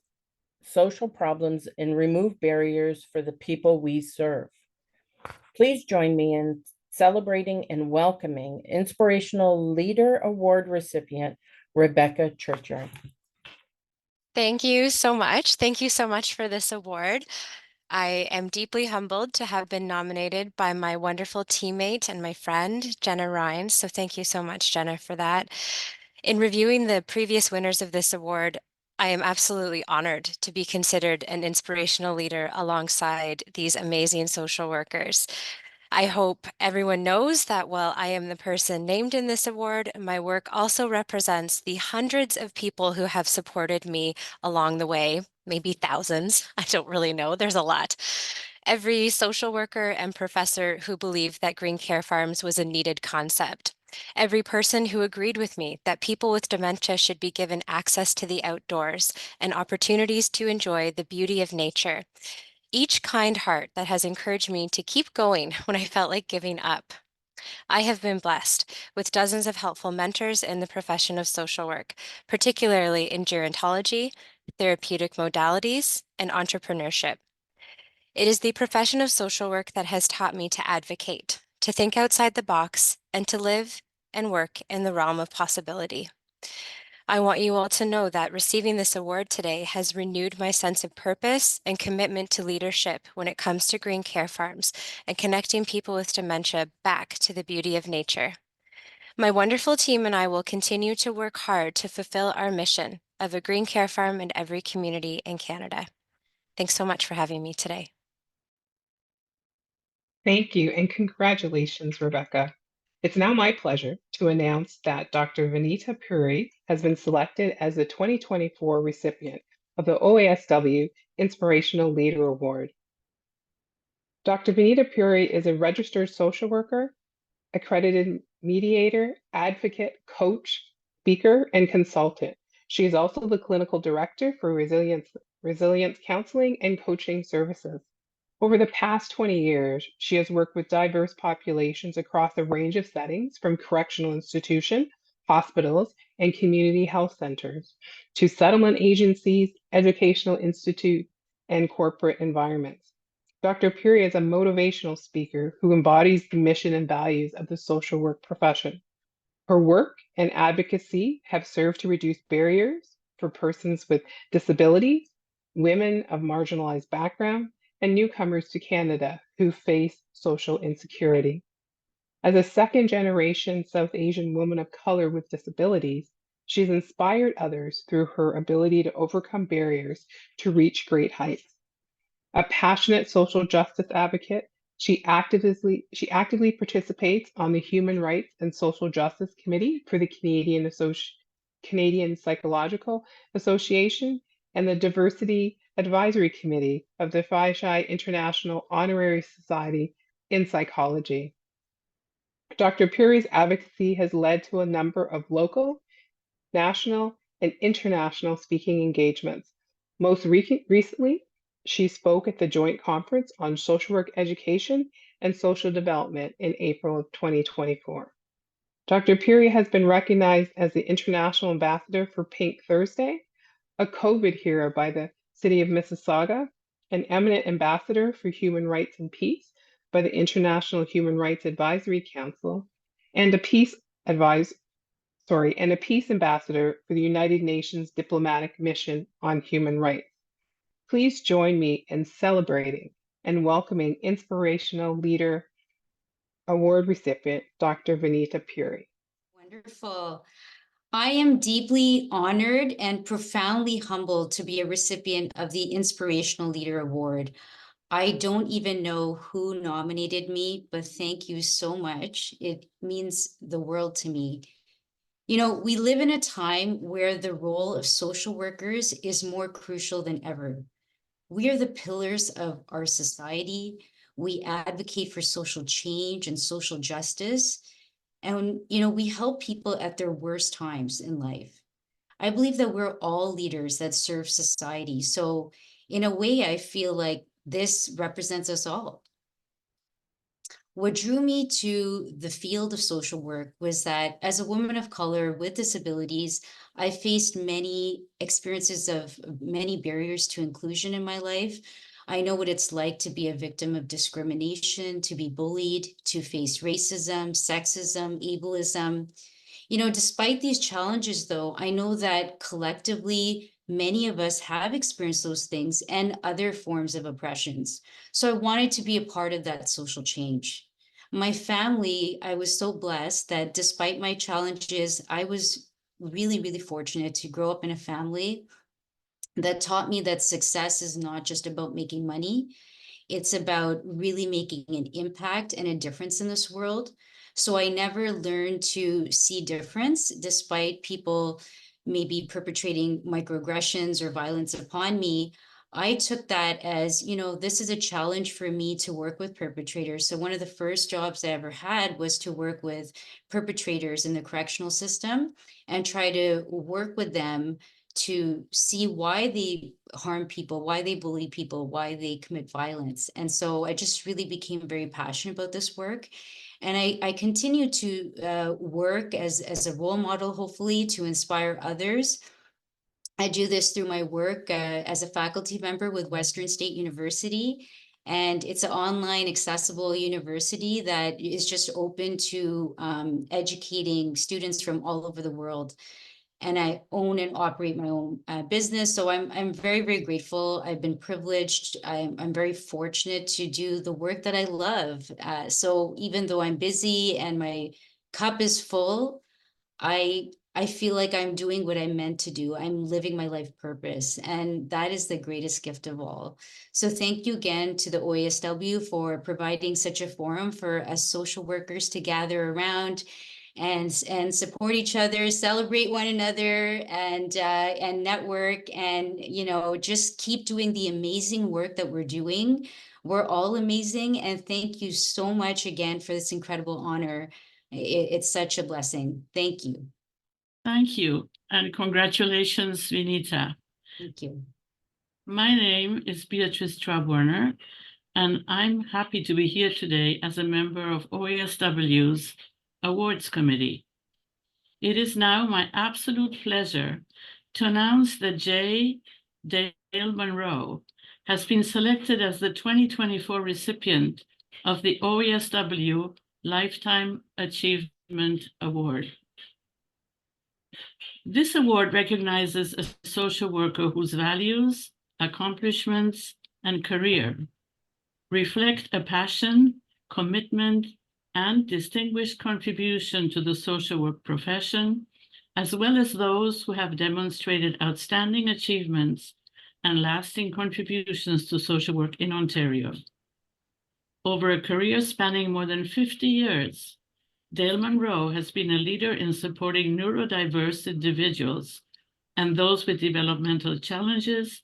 social problems and remove barriers for the people we serve. Please join me in celebrating and welcoming Inspirational Leader Award recipient, Rebecca Churchyard.
Thank you so much. Thank you so much for this award. I am deeply humbled to have been nominated by my wonderful teammate and my friend, Jenna Rhines. So thank you so much, Jenna, for that. In reviewing the previous winners of this award, I am absolutely honored to be considered an inspirational leader alongside these amazing social workers. I hope everyone knows that while I am the person named in this award, my work also represents the hundreds of people who have supported me along the way, maybe thousands. I don't really know. There's a lot. Every social worker and professor who believed that Green Care Farms was a needed concept. Every person who agreed with me that people with dementia should be given access to the outdoors and opportunities to enjoy the beauty of nature. Each kind heart that has encouraged me to keep going when I felt like giving up. I have been blessed with dozens of helpful mentors in the profession of social work, particularly in gerontology, therapeutic modalities, and entrepreneurship. It is the profession of social work that has taught me to advocate, to think outside the box, and to live and work in the realm of possibility. I want you all to know that receiving this award today has renewed my sense of purpose and commitment to leadership when it comes to Green Care Farms and connecting people with dementia back to the beauty of nature. My wonderful team and I will continue to work hard to fulfill our mission of a Green Care Farm in every community in Canada. Thanks so much for having me today.
Thank you, and congratulations, Rebecca. It's now my pleasure to announce that Dr. Vanita Puri has been selected as the 2024 recipient of the OASW Inspirational Leader Award. Dr. Vanita Puri is a registered social worker, accredited mediator, advocate, coach, speaker, and consultant. She is also the clinical director for resilience counseling and coaching services. Over the past 20 years, she has worked with diverse populations across a range of settings, from correctional institutions, hospitals, and community health centers, to settlement agencies, educational institutes, and corporate environments. Dr. Puri is a motivational speaker who embodies the mission and values of the social work profession. Her work and advocacy have served to reduce barriers for persons with disabilities, women of marginalized background, and newcomers to Canada who face social insecurity. As a second-generation South Asian woman of color with disabilities, she's inspired others through her ability to overcome barriers to reach great heights. A passionate social justice advocate, she actively participates on the Human Rights and Social Justice Committee for the Canadian Psychological Association and the Diversity Advisory Committee of the Phi Psi International Honorary Society in Psychology. Dr. Puri's advocacy has led to a number of local, national, and international speaking engagements. Most recently, she spoke at the Joint Conference on Social Work Education and Social Development in April of 2024. Dr. Puri has been recognized as the International Ambassador for Pink Thursday, a COVID hero by the City of Mississauga, an eminent ambassador for human rights and peace by the International Human Rights Advisory Council, and a peace advisor and a peace ambassador for the United Nations Diplomatic Mission on Human Rights. Please join me in celebrating and welcoming Inspirational Leader Award recipient, Dr. Vanita Puri.
Wonderful. I am deeply honored and profoundly humbled to be a recipient of the Inspirational Leader Award. I don't even know who nominated me, but thank you so much. It means the world to me. You know, we live in a time where the role of social workers is more crucial than ever. We are the pillars of our society. We advocate for social change and social justice. And, you know, we help people at their worst times in life. I believe that we're all leaders that serve society. So in a way, I feel like this represents us all. What drew me to the field of social work was that as a woman of color with disabilities, I faced many experiences of many barriers to inclusion in my life. I know what it's like to be a victim of discrimination, to be bullied, to face racism, sexism, ableism. You know, despite these challenges, though, I know that collectively, many of us have experienced those things and other forms of oppressions. So I wanted to be a part of that social change. My family, I was so blessed that despite my challenges, I was really, really fortunate to grow up in a family that taught me that success is not just about making money. It's about really making an impact and a difference in this world. So I never learned to see difference despite people maybe perpetrating microaggressions or violence upon me. I took that as, you know, this is a challenge for me to work with perpetrators. So one of the first jobs I ever had was to work with perpetrators in the correctional system and try to work with them to see why they harm people, why they bully people, why they commit violence. And so I just really became very passionate about this work. And I continue to work as a role model, hopefully, to inspire others. I do this through my work as a faculty member with Western State University. And it's an online accessible university that is just open to educating students from all over the world. And I own and operate my own business. So I'm very, very grateful. I've been privileged. I'm very fortunate to do the work that I love. So even though I'm busy and my cup is full, I feel like I'm doing what I'm meant to do. I'm living my life purpose, and that is the greatest gift of all. So thank you again to the OASW for providing such a forum for us social workers to gather around and support each other, celebrate one another, and network, and you know, just keep doing the amazing work that we're doing. We're all amazing, and thank you so much again for this incredible honor. It's such a blessing. Thank you.
Thank you, and congratulations, Vinita.
Thank you.
My name is Beatrice Traub-Werner, and I'm happy to be here today as a member of OASW's Awards Committee. It is now my absolute pleasure to announce that J. Dale Monroe has been selected as the 2024 recipient of the OASW Lifetime Achievement Award. This award recognizes a social worker whose values, accomplishments, and career reflect a passion, commitment, and distinguished contribution to the social work profession, as well as those who have demonstrated outstanding achievements and lasting contributions to social work in Ontario. Over a career spanning more than 50 years, Dale Monroe has been a leader in supporting neurodiverse individuals and those with developmental challenges,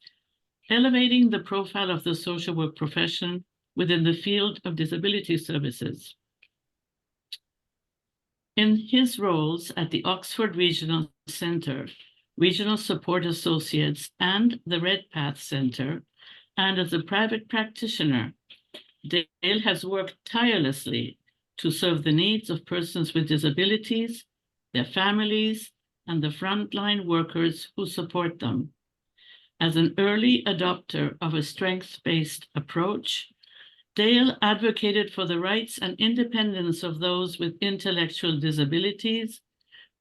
elevating the profile of the social work profession within the field of disability services. In his roles at the Oxford Regional Centre, Regional Support Associates, and the Red Path Centre, and as a private practitioner, Dale has worked tirelessly to serve the needs of persons with disabilities, their families, and the frontline workers who support them. As an early adopter of a strengths-based approach, Dale advocated for the rights and independence of those with intellectual disabilities,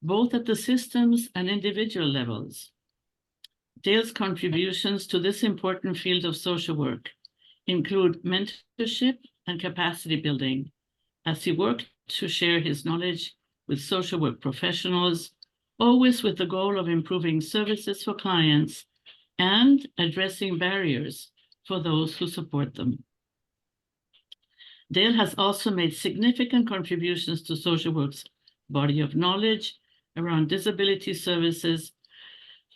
both at the systems and individual levels. Dale's contributions to this important field of social work include mentorship and capacity building, as he worked to share his knowledge with social work professionals, always with the goal of improving services for clients and addressing barriers for those who support them. Dale has also made significant contributions to social work's body of knowledge around disability services,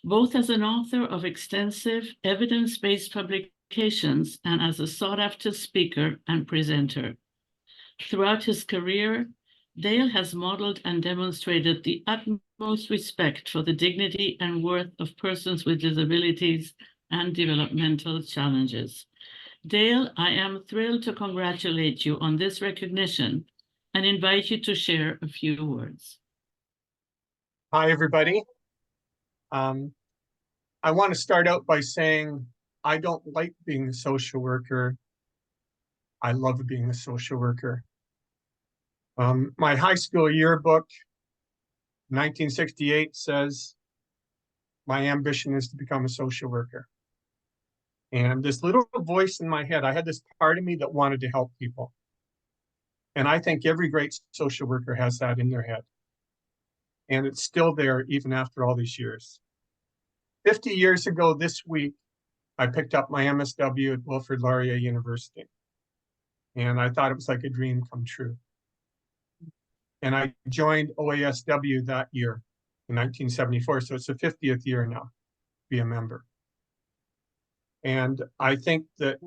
both as an author of extensive evidence-based publications and as a sought-after speaker and presenter. Throughout his career, Dale has modeled and demonstrated the utmost respect for the dignity and worth of persons with disabilities and developmental challenges. Dale, I am thrilled to congratulate you on this recognition and invite you to share a few words.
Hi, everybody. I want to start out by saying I don't like being a social worker. I love being a social worker. My high school yearbook, 1968, says my ambition is to become a social worker. And this little voice in my head, I had this part of me that wanted to help people. And I think every great social worker has that in their head. And it's still there even after all these years. 50 years ago this week, I picked up my MSW at Wilfrid Laurier University. And I thought it was like a dream come true. And I joined OASW that year in 1974. So it's the 50th year now to be a member. And I think that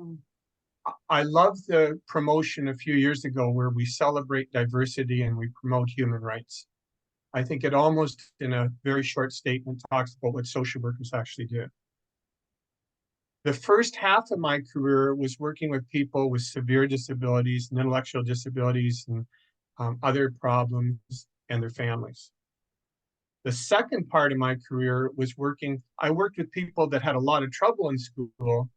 I love the promotion a few years ago where we celebrate diversity and we promote human rights. I think it almost, in a very short statement, talks about what social workers actually do. The first half of my career was working with people with severe disabilities and intellectual disabilities and other problems and their families. The second part of my career was I worked with people that had a lot of trouble in school.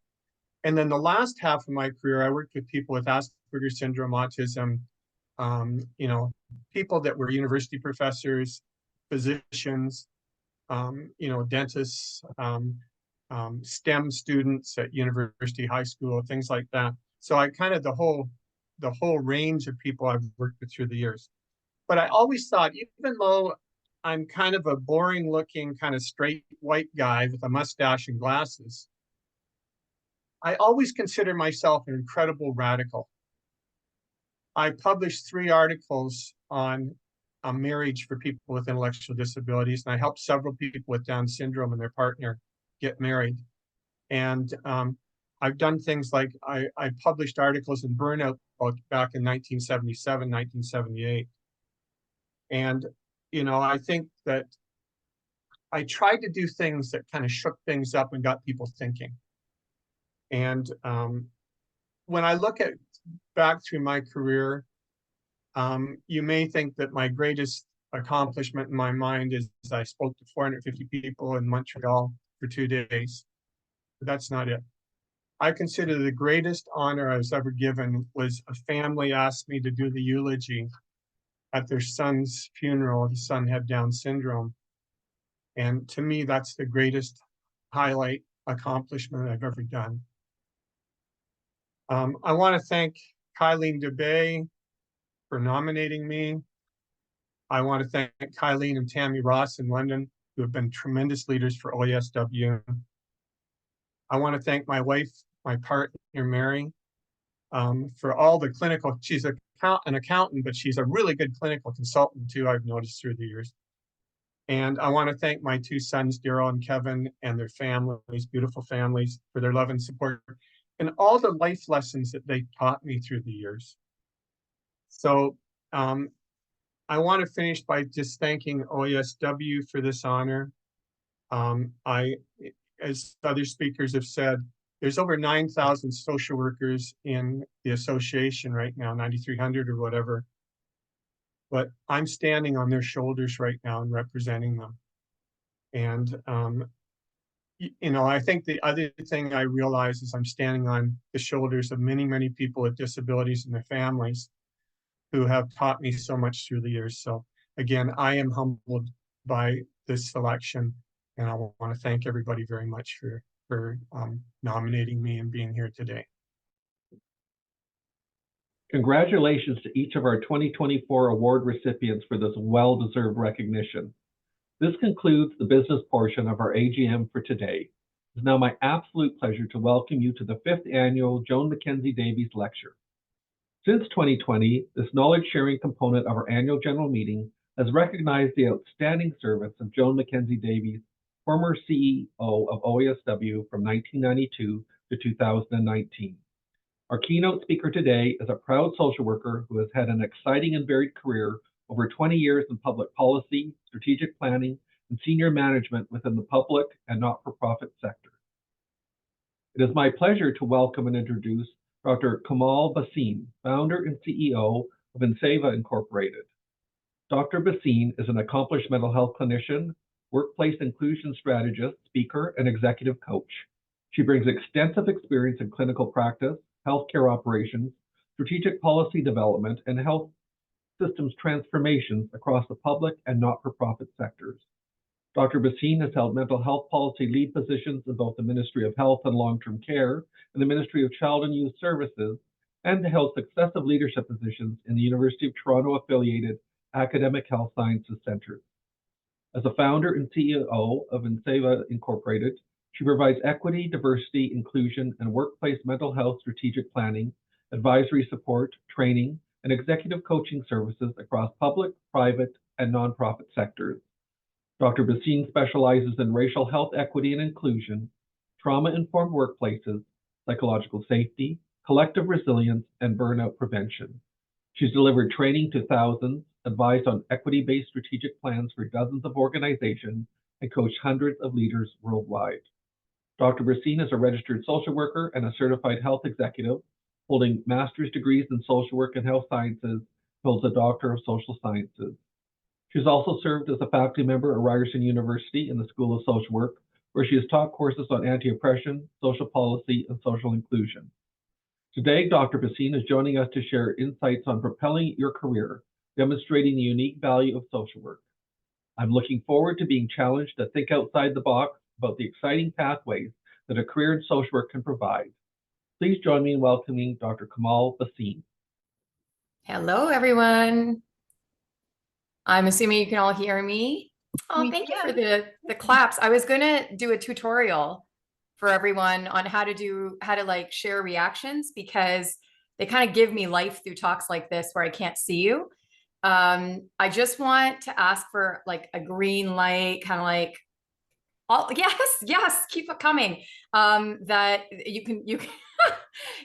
And then the last half of my career, I worked with people with Asperger's syndrome, autism, people that were university professors, physicians, dentists, STEM students at university, high school, things like that. So I kind of the whole range of people I've worked with through the years. But I always thought, even though I'm kind of a boring looking, kind of straight white guy with a mustache and glasses, I always consider myself an incredible radical. I published 3 articles on marriage for people with intellectual disabilities, and I helped several people with Down syndrome and their partner get married. And I've done things like I published articles in Burnout back in 1977, 1978. And, I think that I tried to do things that kind of shook things up and got people thinking. And when I look back through my career, you may think that my greatest accomplishment in my mind is I spoke to 450 people in Montreal for 2 days. But that's not it. I consider the greatest honor I was ever given was a family asked me to do the eulogy at their son's funeral. His son had Down syndrome. And to me, that's the greatest highlight accomplishment I've ever done. I want to thank Kylene DeBay for nominating me. I want to thank Kylene and Tammy Ross in London, who have been tremendous leaders for OASW. I want to thank my wife, my partner, Mary, for all the clinical, she's an accountant, but she's a really good clinical consultant too, I've noticed through the years. And I want to thank my 2 sons, Daryl and Kevin, and their families, beautiful families, for their love and support, and all the life lessons that they taught me through the years. So I want to finish by just thanking OASW for this honor. As other speakers have said, there's over 9,000 social workers in the association right now, 9,300 or whatever. But I'm standing on their shoulders right now and representing them. And, I think the other thing I realize is I'm standing on the shoulders of many, many people with disabilities and their families who have taught me so much through the years. So again, I am humbled by this selection. And I want to thank everybody very much for nominating me and being here today.
Congratulations to each of our 2024 award recipients for this well-deserved recognition. This concludes the business portion of our AGM for today. It is now my absolute pleasure to welcome you to the 5th annual Joan MacKenzie Davies Lecture. Since 2020, this knowledge-sharing component of our annual general meeting has recognized the outstanding service of Joan MacKenzie Davies, former CEO of OASW from 1992 to 2019. Our keynote speaker today is a proud social worker who has had an exciting and varied career over 20 years in public policy, strategic planning, and senior management within the public and not-for-profit sector. It is my pleasure to welcome and introduce Dr. Komal Bhasin, founder and CEO of Inseva Incorporated. Dr. Bhasin is an accomplished mental health clinician, workplace inclusion strategist, speaker, and executive coach. She brings extensive experience in clinical practice, healthcare operations, strategic policy development, and health systems transformations across the public and not-for-profit sectors. Dr. Bhasin has held mental health policy lead positions in both the Ministry of Health and Long-Term Care and the Ministry of Child and Youth Services, and held successive leadership positions in the University of Toronto-affiliated academic health sciences centers. As a founder and CEO of Inseva Incorporated, she provides equity, diversity, inclusion, and workplace mental health strategic planning, advisory support, training, and executive coaching services across public, private, and nonprofit sectors. Dr. Bhasin specializes in racial health equity and inclusion, trauma-informed workplaces, psychological safety, collective resilience, and burnout prevention. She's delivered training to thousands, advised on equity-based strategic plans for dozens of organizations, and coached hundreds of leaders worldwide. Dr. Bhasin is a registered social worker and a certified health executive, holding master's degrees in social work and health sciences, holds a doctor of social sciences. She's also served as a faculty member at Ryerson University in the School of Social Work, where she has taught courses on anti-oppression, social policy, and social inclusion. Today, Dr. Bhasin is joining us to share insights on propelling your career, demonstrating the unique value of social work. I'm looking forward to being challenged to think outside the box about the exciting pathways that a career in social work can provide. Please join me in welcoming Dr. Komal Bhasin.
Hello, everyone. I'm assuming you can all hear me. Oh, thank you for the claps. I was going to do a tutorial for everyone on how to like share reactions, because they kind of give me life through talks like this where I can't see you. I just want to ask for like a green light, kind of like, oh, yes, keep it coming. That you can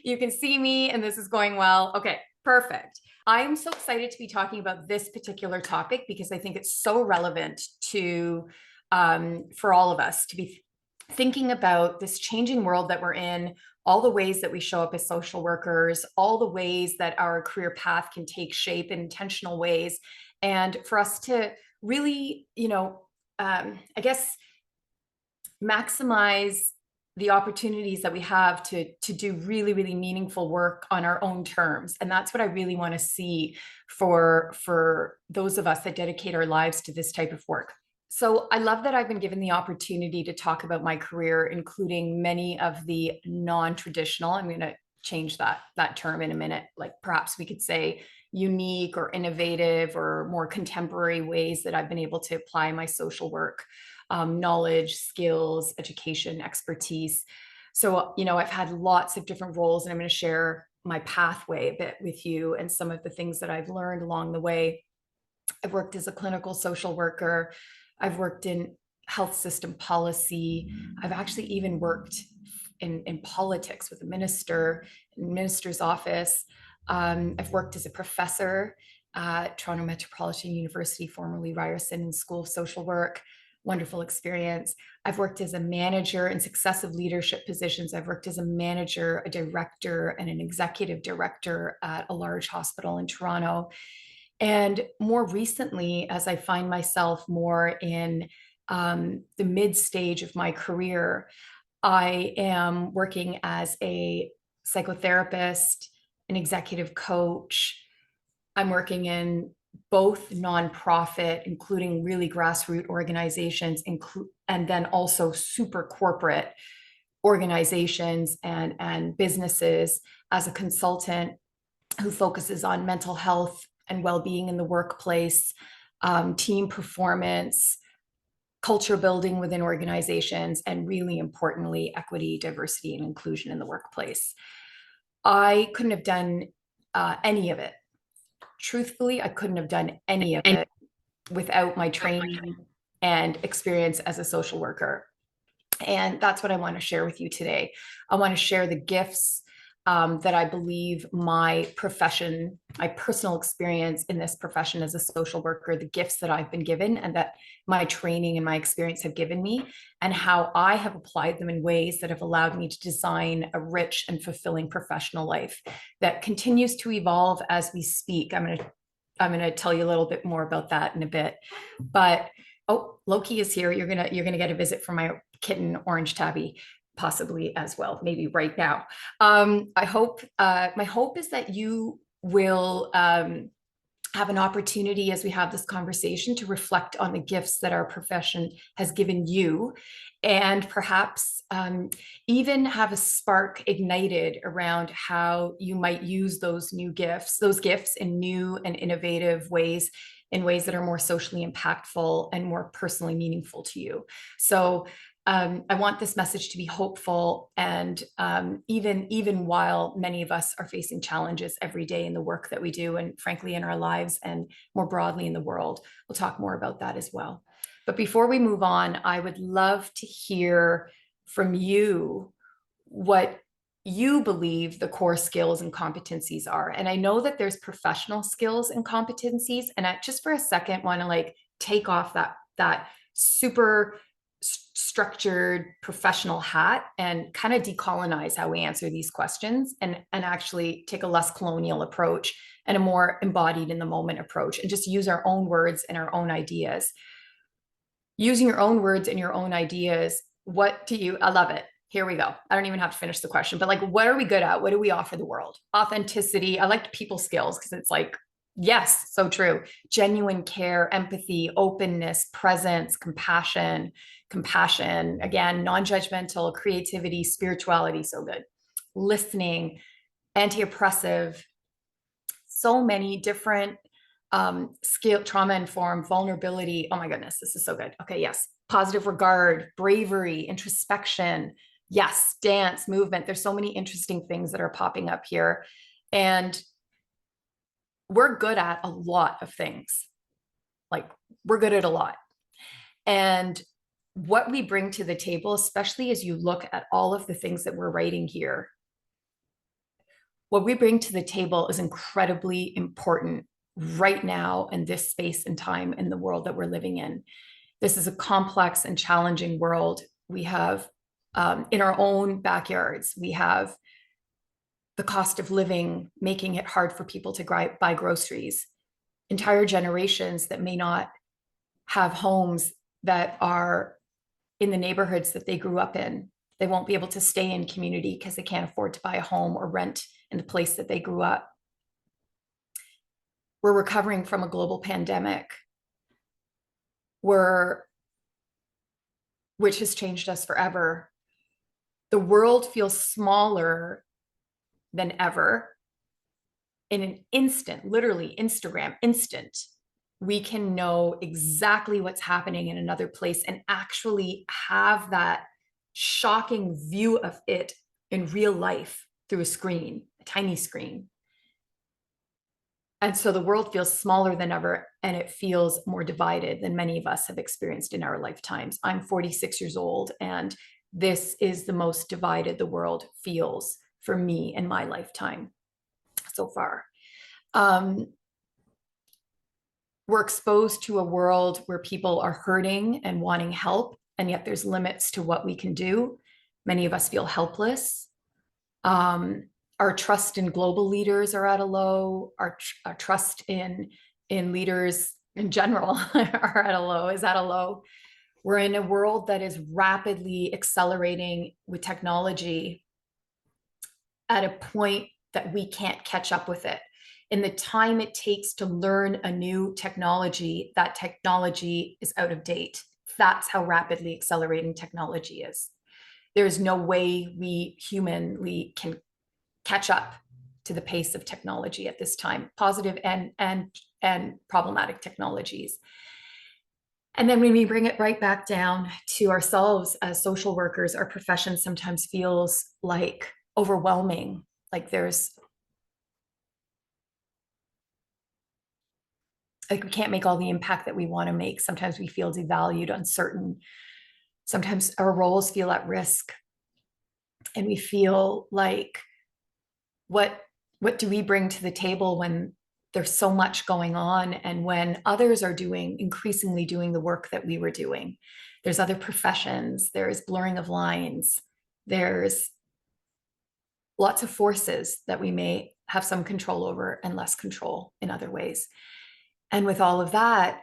you can see me and this is going well. Okay, perfect. I'm so excited to be talking about this particular topic because I think it's so relevant to for all of us to be thinking about this changing world that we're in, all the ways that we show up as social workers, all the ways that our career path can take shape in intentional ways, and for us to really, I guess, maximize the opportunities that we have to do really, really meaningful work on our own terms. And that's what I really want to see for those of us that dedicate our lives to this type of work. So I love that I've been given the opportunity to talk about my career, including many of the non-traditional, I'm going to change that term in a minute, like perhaps we could say unique or innovative or more contemporary ways that I've been able to apply my social work knowledge, skills, education, expertise. So, I've had lots of different roles, and I'm going to share my pathway a bit with you and some of the things that I've learned along the way. I've worked as a clinical social worker. I've worked in health system policy. I've actually even worked in politics with a minister, in minister's office. I've worked as a professor at Toronto Metropolitan University, formerly Ryerson School of Social Work. Wonderful experience. I've worked as a manager in successive leadership positions. I've worked as a manager, a director, and an executive director at a large hospital in Toronto. And more recently, as I find myself more in the mid stage of my career, I am working as a psychotherapist, an executive coach. I'm working in both nonprofit, including really grassroots organizations, and then also super corporate organizations and businesses as a consultant who focuses on mental health and well-being in the workplace, team performance, culture building within organizations, and really importantly, equity, diversity, and inclusion in the workplace. I couldn't have done any of it. Truthfully, I couldn't have done any of it without my training and experience as a social worker. And that's what I want to share with you today. I want to share the gifts that I believe my profession, my personal experience in this profession as a social worker, the gifts that I've been given and that my training and my experience have given me, and how I have applied them in ways that have allowed me to design a rich and fulfilling professional life that continues to evolve as we speak. I'm going to tell you a little bit more about that in a bit. But oh, Loki is here. You're gonna get a visit from my kitten, Orange Tabby, possibly as well, maybe right now. I hope, my hope is that you will have an opportunity as we have this conversation to reflect on the gifts that our profession has given you, and perhaps even have a spark ignited around how you might use those gifts in new and innovative ways, in ways that are more socially impactful and more personally meaningful to you. So I want this message to be hopeful, and even while many of us are facing challenges every day in the work that we do, and frankly in our lives and more broadly in the world. We'll talk more about that as well. But before we move on, I would love to hear from you what you believe the core skills and competencies are. And I know that there's professional skills and competencies, and I just for a second want to like take off that super structured professional hat and kind of decolonize how we answer these questions, and actually take a less colonial approach and a more embodied in the moment approach, and just use our own words and our own ideas. Using your own words and your own ideas, I love it. Here we go. I don't even have to finish the question, but like, what are we good at? What do we offer the world? Authenticity. I liked people skills because it's like, yes, so true. Genuine care, empathy, openness, presence, compassion, again, non-judgmental, creativity, spirituality, so good. Listening, anti-oppressive, so many different skill, trauma-informed, vulnerability. Oh my goodness, this is so good. Okay, yes. Positive regard, bravery, introspection. Yes, dance, movement. There's so many interesting things that are popping up here. And we're good at a lot of things. Like, we're good at a lot. And what we bring to the table, especially as you look at all of the things that we're writing here, what we bring to the table is incredibly important right now in this space and time in the world that we're living in. This is a complex and challenging world. We have, in our own backyards, we have the cost of living making it hard for people to buy groceries. Entire generations that may not have homes that are in the neighborhoods that they grew up in. They won't be able to stay in community because they can't afford to buy a home or rent in the place that they grew up. We're recovering from a global pandemic which has changed us forever. The world feels smaller than ever. In an instant, literally Instagram, instant, we can know exactly what's happening in another place and actually have that shocking view of it in real life through a screen, a tiny screen. And so the world feels smaller than ever, and it feels more divided than many of us have experienced in our lifetimes. I'm 46 years old, and this is the most divided the world feels for me in my lifetime so far. We're exposed to a world where people are hurting and wanting help, and yet there's limits to what we can do. Many of us feel helpless. Our trust in global leaders are at a low. Our trust in leaders in general are at a low, is at a low. We're in a world that is rapidly accelerating with technology at a point that we can't catch up with it. In the time it takes to learn a new technology, that technology is out of date. That's how rapidly accelerating technology is. There's no way we humanly can catch up to the pace of technology at this time, positive and problematic technologies. And then when we bring it right back down to ourselves as social workers, our profession sometimes feels like overwhelming, like we can't make all the impact that we want to make. Sometimes we feel devalued, uncertain. Sometimes our roles feel at risk. And we feel like, what do we bring to the table when there's so much going on, and when others are increasingly doing the work that we were doing? There's other professions, there's blurring of lines, there's lots of forces that we may have some control over and less control in other ways. And with all of that,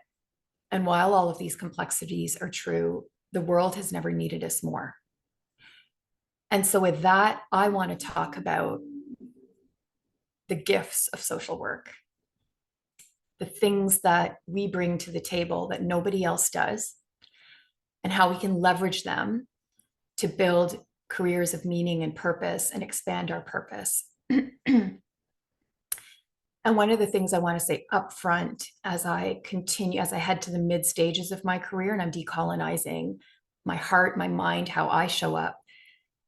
and while all of these complexities are true, the world has never needed us more. And so with that, I want to talk about the gifts of social work, the things that we bring to the table that nobody else does, and how we can leverage them to build careers of meaning and purpose and expand our purpose. And one of the things I want to say up front as I head to the mid stages of my career and I'm decolonizing my heart, my mind, how I show up,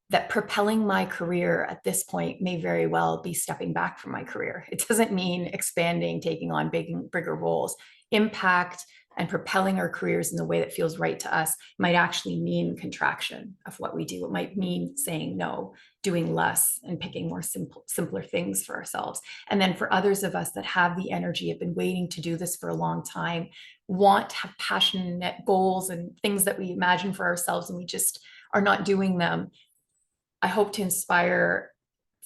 that propelling my career at this point may very well be stepping back from my career. It doesn't mean expanding, taking on bigger roles. Impact and propelling our careers in the way that feels right to us might actually mean contraction of what we do. It might mean saying no, doing less, and picking more simpler things for ourselves. And then for others of us that have the energy, have been waiting to do this for a long time, want to have passionate goals and things that we imagine for ourselves, and we just are not doing them. I hope to inspire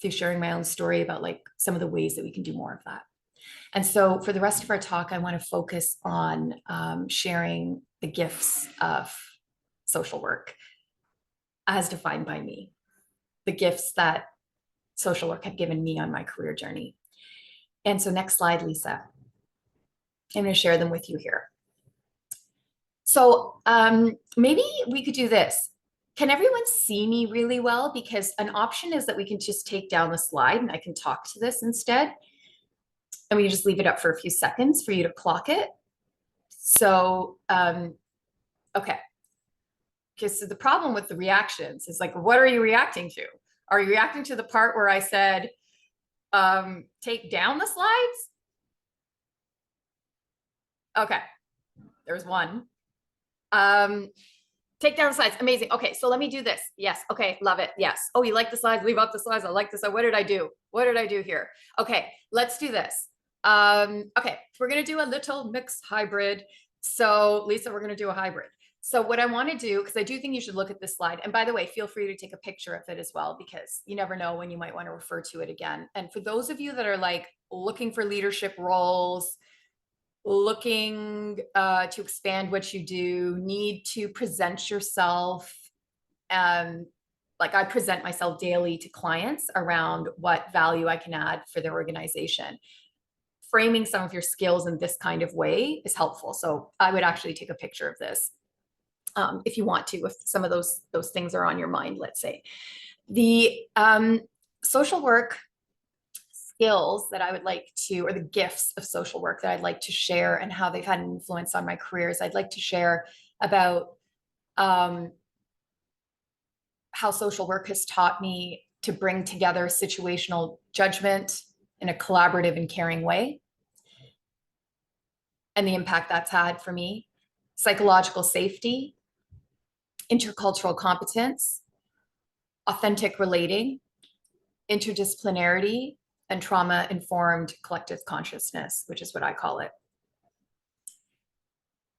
through sharing my own story about like some of the ways that we can do more of that. And so for the rest of our talk, I want to focus on sharing the gifts of social work as defined by me, the gifts that social work had given me on my career journey. And so next slide, Lisa. I'm going to share them with you here. So maybe we could do this. Can everyone see me really well? Because an option is that we can just take down the slide and I can talk to this instead. And we can just leave it up for a few seconds for you to clock it. So, okay. So the problem with the reactions is like, what are you reacting to? Are you reacting to the part where I said, take down the slides? Okay, there's one. Take down the slides. Amazing. Okay, so let me do this. Yes. Okay, love it. Yes. Oh, you like the slides? Leave up the slides. I like this. What did I do? What did I do here? Okay, let's do this. Okay, we're going to do a little mixed hybrid. So Lisa, we're going to do a hybrid. So what I want to do, because I do think you should look at this slide. And by the way, feel free to take a picture of it as well, because you never know when you might want to refer to it again. And for those of you that are like looking for leadership roles, looking to expand what you do, need to present yourself. Like I present myself daily to clients around what value I can add for their organization. Framing some of your skills in this kind of way is helpful. So I would actually take a picture of this if you want to, if some of those things are on your mind, let's say. The social work skills that I would like to, or the gifts of social work that I'd like to share and how they've had an influence on my careers. I'd like to share about how social work has taught me to bring together situational judgment in a collaborative and caring way, and the impact that's had for me. Psychological safety, intercultural competence, authentic relating, interdisciplinarity, and trauma-informed collective consciousness, which is what I call it.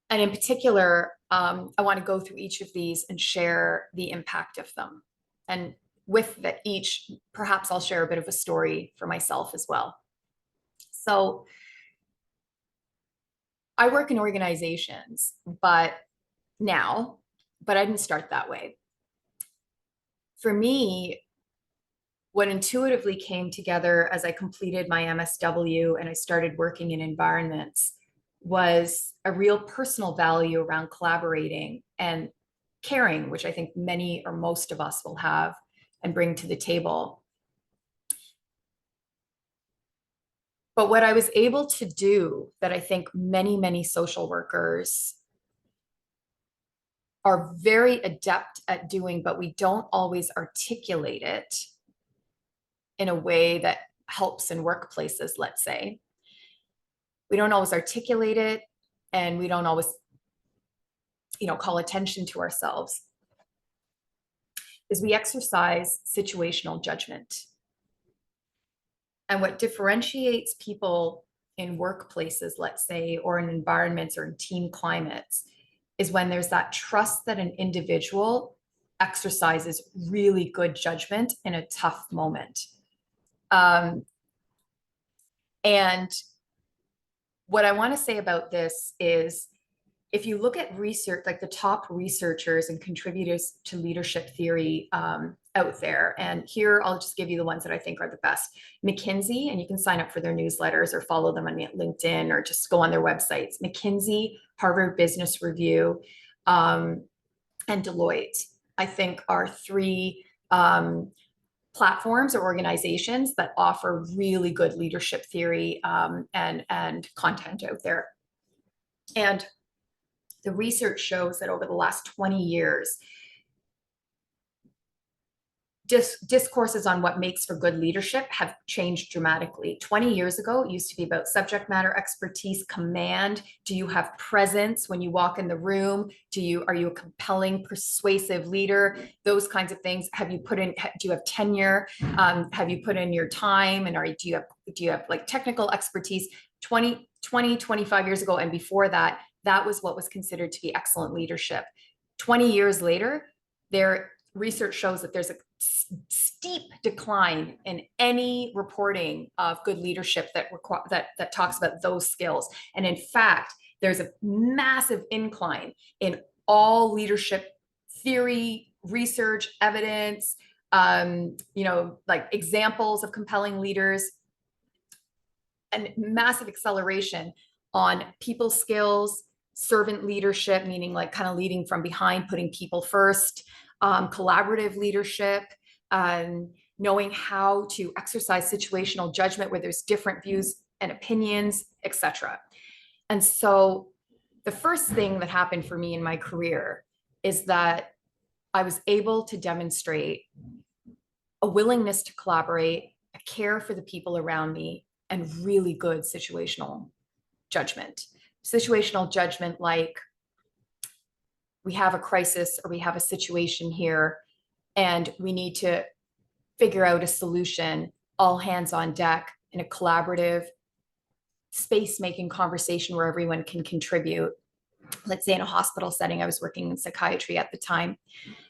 And in particular, I want to go through each of these and share the impact of them. And with that each, perhaps I'll share a bit of a story for myself as well. So I work in organizations, but I didn't start that way. For me, what intuitively came together as I completed my MSW and I started working in environments was a real personal value around collaborating and caring, which I think many or most of us will have and bring to the table. But what I was able to do that I think many, many social workers are very adept at doing, but we don't always articulate it in a way that helps in workplaces, let's say. We don't always articulate it, and we don't always, call attention to ourselves, is we exercise situational judgment. And what differentiates people in workplaces, let's say, or in environments or in team climates, is when there's that trust that an individual exercises really good judgment in a tough moment. And what I want to say about this is, if you look at research, like the top researchers and contributors to leadership theory out there, and here I'll just give you the ones that I think are the best. MacKenzie, and you can sign up for their newsletters or follow them on LinkedIn or just go on their websites. MacKenzie, Harvard Business Review, and Deloitte, I think, are three platforms or organizations that offer really good leadership theory and content out there. And the research shows that over the last 20 years, discourses on what makes for good leadership have changed dramatically. 20 years ago, it used to be about subject matter expertise, command. Do you have presence when you walk in the room? Are you a compelling, persuasive leader? Those kinds of things. Do you have tenure? Have you put in your time? And do you have like technical expertise? 25 years ago and before that, that was what was considered to be excellent leadership. 20 years later, their research shows that there's a steep decline in any reporting of good leadership that talks about those skills. And in fact, there's a massive incline in all leadership theory, research, evidence, like examples of compelling leaders, and massive acceleration on people skills, servant leadership, meaning like kind of leading from behind, putting people first, collaborative leadership, knowing how to exercise situational judgment where there's different views and opinions, etc. And so the first thing that happened for me in my career is that I was able to demonstrate a willingness to collaborate, a care for the people around me, and really good situational judgment. Situational judgment like, we have a crisis or we have a situation here and we need to figure out a solution, all hands on deck in a collaborative, space-making conversation where everyone can contribute. Let's say in a hospital setting, I was working in psychiatry at the time.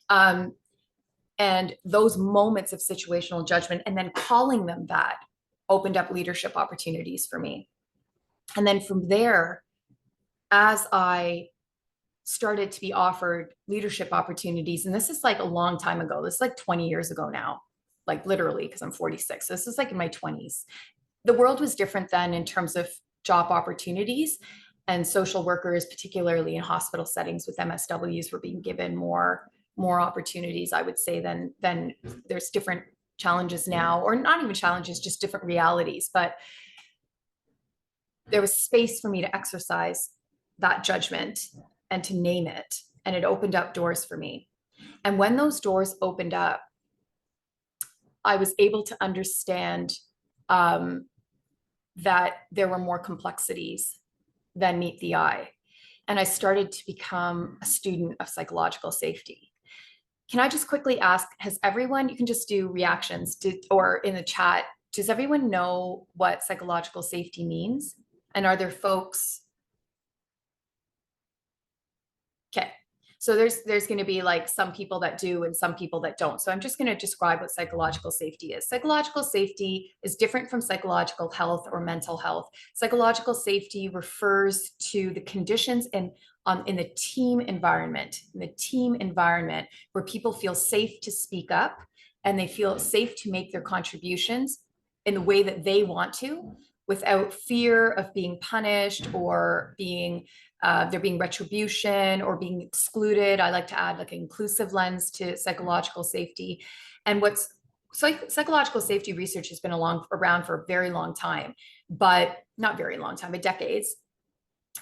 And those moments of situational judgment and then calling them that opened up leadership opportunities for me. And then from there, as I started to be offered leadership opportunities, and this is like a long time ago, this is like 20 years ago now, like literally, because I'm 46. So this is like in my 20s. The world was different then in terms of job opportunities, and social workers, particularly in hospital settings with MSWs, were being given more opportunities, I would say, than there's different challenges now, or not even challenges, just different realities. But there was space for me to exercise that judgment and to name it. And it opened up doors for me. And when those doors opened up, I was able to understand that there were more complexities than meet the eye. And I started to become a student of psychological safety. Can I just quickly ask, has everyone, you can just do reactions or in the chat, does everyone know what psychological safety means? And are there folks? Okay, so there's going to be like some people that do and some people that don't. So I'm just going to describe what psychological safety is. Psychological safety is different from psychological health or mental health. Psychological safety refers to the conditions in the team environment, where people feel safe to speak up and they feel safe to make their contributions in the way that they want to, without fear of being punished or being there being retribution or being excluded. I like to add like an inclusive lens to psychological safety. And what's psychological safety research has been around for a very long time, but not very long time, but decades.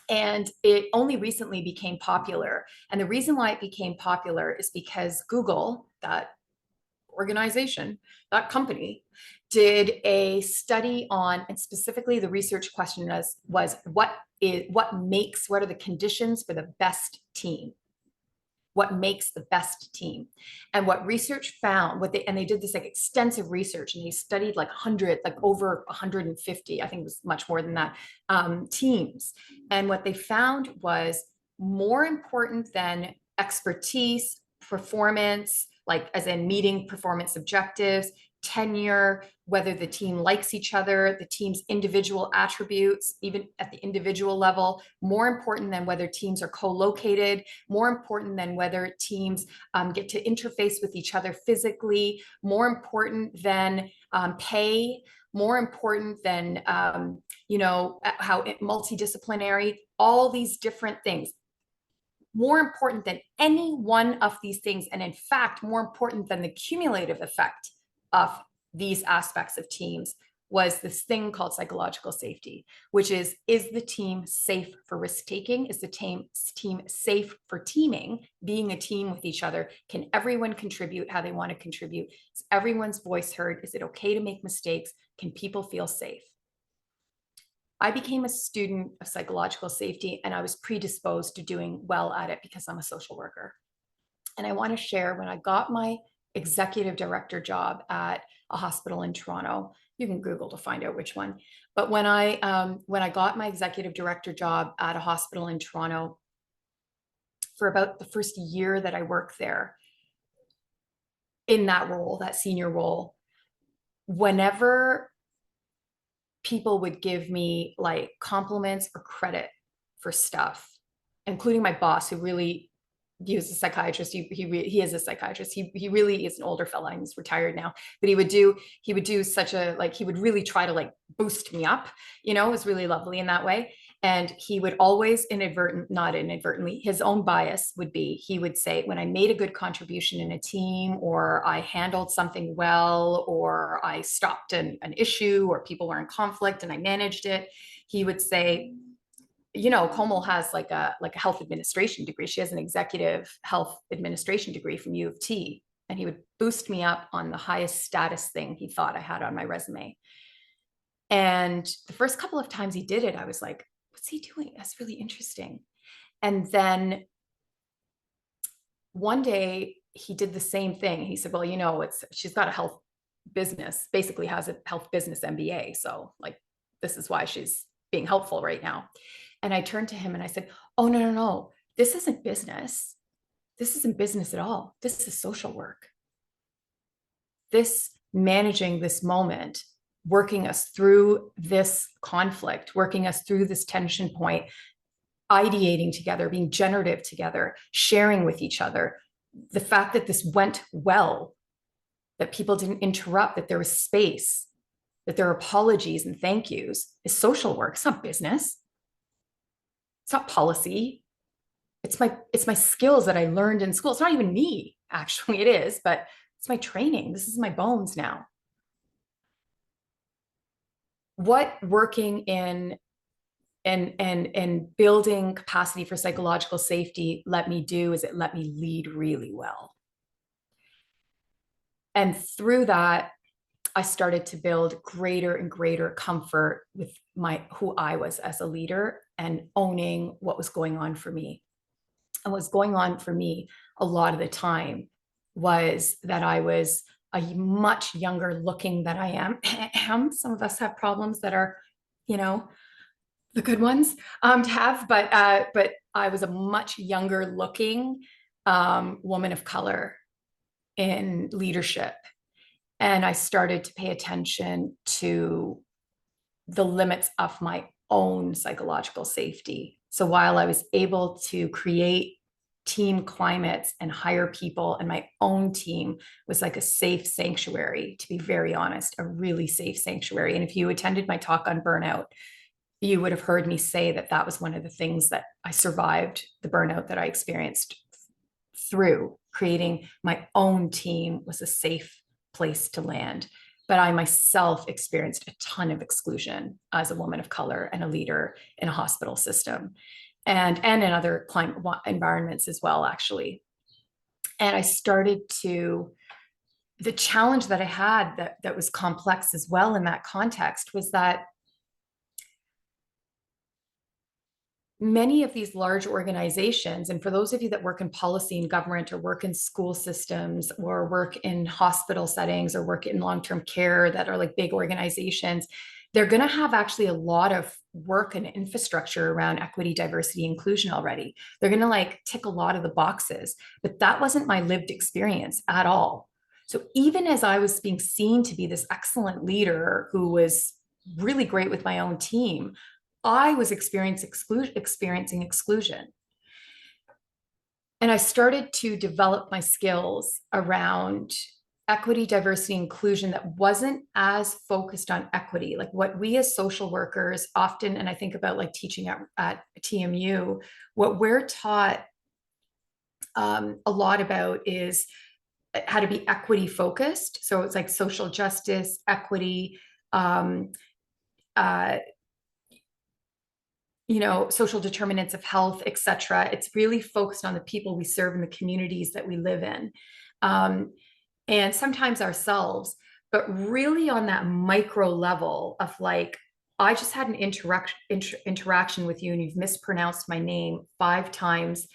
And it only recently became popular. And the reason why it became popular is because Google, that organization, that company, did a study on, and specifically the research question was what are the conditions for the best team? What makes the best team? And what research found, and they did this like extensive research, and they studied like over 150, I think it was much more than that, teams. And what they found was more important than expertise, performance, like as in meeting performance objectives, tenure, whether the team likes each other, the team's individual attributes, even at the individual level, more important than whether teams are co-located, more important than whether teams get to interface with each other physically, more important than pay, more important than how multidisciplinary, all these different things. More important than any one of these things, and in fact, more important than the cumulative effect of these aspects of teams, was this thing called psychological safety, which is the team safe for risk-taking? Is the team safe for teaming, being a team with each other? Can everyone contribute how they want to contribute? Is everyone's voice heard? Is it okay to make mistakes? Can people feel safe? I became a student of psychological safety, and I was predisposed to doing well at it because I'm a social worker. And I want to share, when I got my executive director job at a hospital in Toronto, you can Google to find out which one, but when I got my executive director job at a hospital in Toronto, for about the first year that I worked there, in that role, that senior role, whenever people would give me like compliments or credit for stuff, including my boss, who really, he was a psychiatrist. He is a psychiatrist. He really is an older fella. He's retired now, but he would do such a, like, he would really try to like boost me up, it was really lovely in that way. And he would always not inadvertently, his own bias would be, he would say, when I made a good contribution in a team, or I handled something well, or I stopped an issue, or people were in conflict and I managed it, he would say, Komal has like a health administration degree. She has an executive health administration degree from U of T. And he would boost me up on the highest status thing he thought I had on my resume. And the first couple of times he did it, I was like, what's he doing? That's really interesting. And then one day he did the same thing. He said, well, she's got a health business, basically has a health business MBA. So like, this is why she's being helpful right now. And I turned to him and I said, oh, no, this isn't business. This isn't business at all. This is social work. This managing this moment, working us through this conflict, working us through this tension point, ideating together, being generative together, sharing with each other. The fact that this went well, that people didn't interrupt, that there was space, that there are apologies and thank yous, is social work. It's not business. It's not policy. It's my skills that I learned in school. It's not even me, actually, it is, but it's my training. This is my bones now. What working in and building capacity for psychological safety let me do is it let me lead really well. And through that, I started to build greater and greater comfort with who I was as a leader, and owning what was going on for me. And what's going on for me a lot of the time was that I was a much younger looking than I am. Some of us have problems that are, the good ones to have, but I was a much younger looking woman of color in leadership. And I started to pay attention to the limits of my own psychological safety. So while I was able to create team climates and hire people. And my own team was like a safe sanctuary, to be very honest, a really safe sanctuary. And if you attended my talk on burnout, you would have heard me say that that was one of the things that I survived the burnout that I experienced through. Creating my own team was a safe place to land. But I myself experienced a ton of exclusion as a woman of color and a leader in a hospital system, and in other climate environments as well, actually. And I started to, the challenge that I had that was complex as well in that context was that many of these large organizations, and for those of you that work in policy and government or work in school systems or work in hospital settings or work in long-term care that are like big organizations, they're going to have actually a lot of work and infrastructure around equity, diversity, inclusion already. They're going to like tick a lot of the boxes, but that wasn't my lived experience at all. So even as I was being seen to be this excellent leader who was really great with my own team, I was experiencing exclusion. And I started to develop my skills around equity, diversity, inclusion that wasn't as focused on equity. Like what we as social workers often, and I think about like teaching at TMU, what we're taught a lot about is how to be equity focused. So it's like social justice, equity, social determinants of health, et cetera. It's really focused on the people we serve in the communities that we live in. And sometimes ourselves, but really on that micro level of like, I just had an interaction with you and you've mispronounced my name 5 times.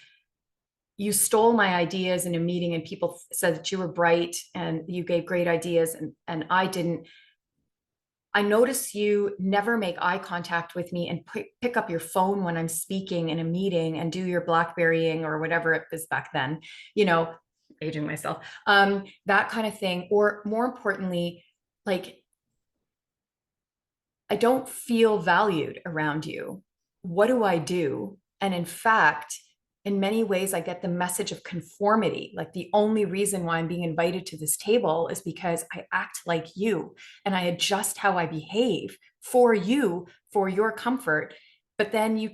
You stole my ideas in a meeting and people said that you were bright and you gave great ideas and I didn't. I notice you never make eye contact with me and pick up your phone when I'm speaking in a meeting and do your BlackBerrying or whatever it was back then, aging myself, that kind of thing. Or more importantly, like, I don't feel valued around you. What do I do? And in fact, in many ways, I get the message of conformity. Like the only reason why I'm being invited to this table is because I act like you and I adjust how I behave for you, for your comfort. But then you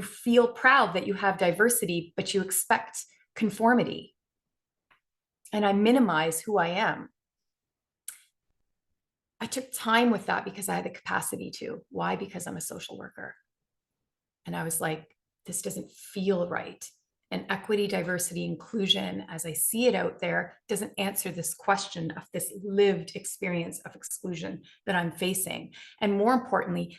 feel proud that you have diversity, but you expect conformity. And I minimize who I am. I took time with that because I had the capacity to. Why? Because I'm a social worker. And I was like, this doesn't feel right. And equity, diversity, inclusion, as I see it out there, doesn't answer this question of this lived experience of exclusion that I'm facing. And more importantly,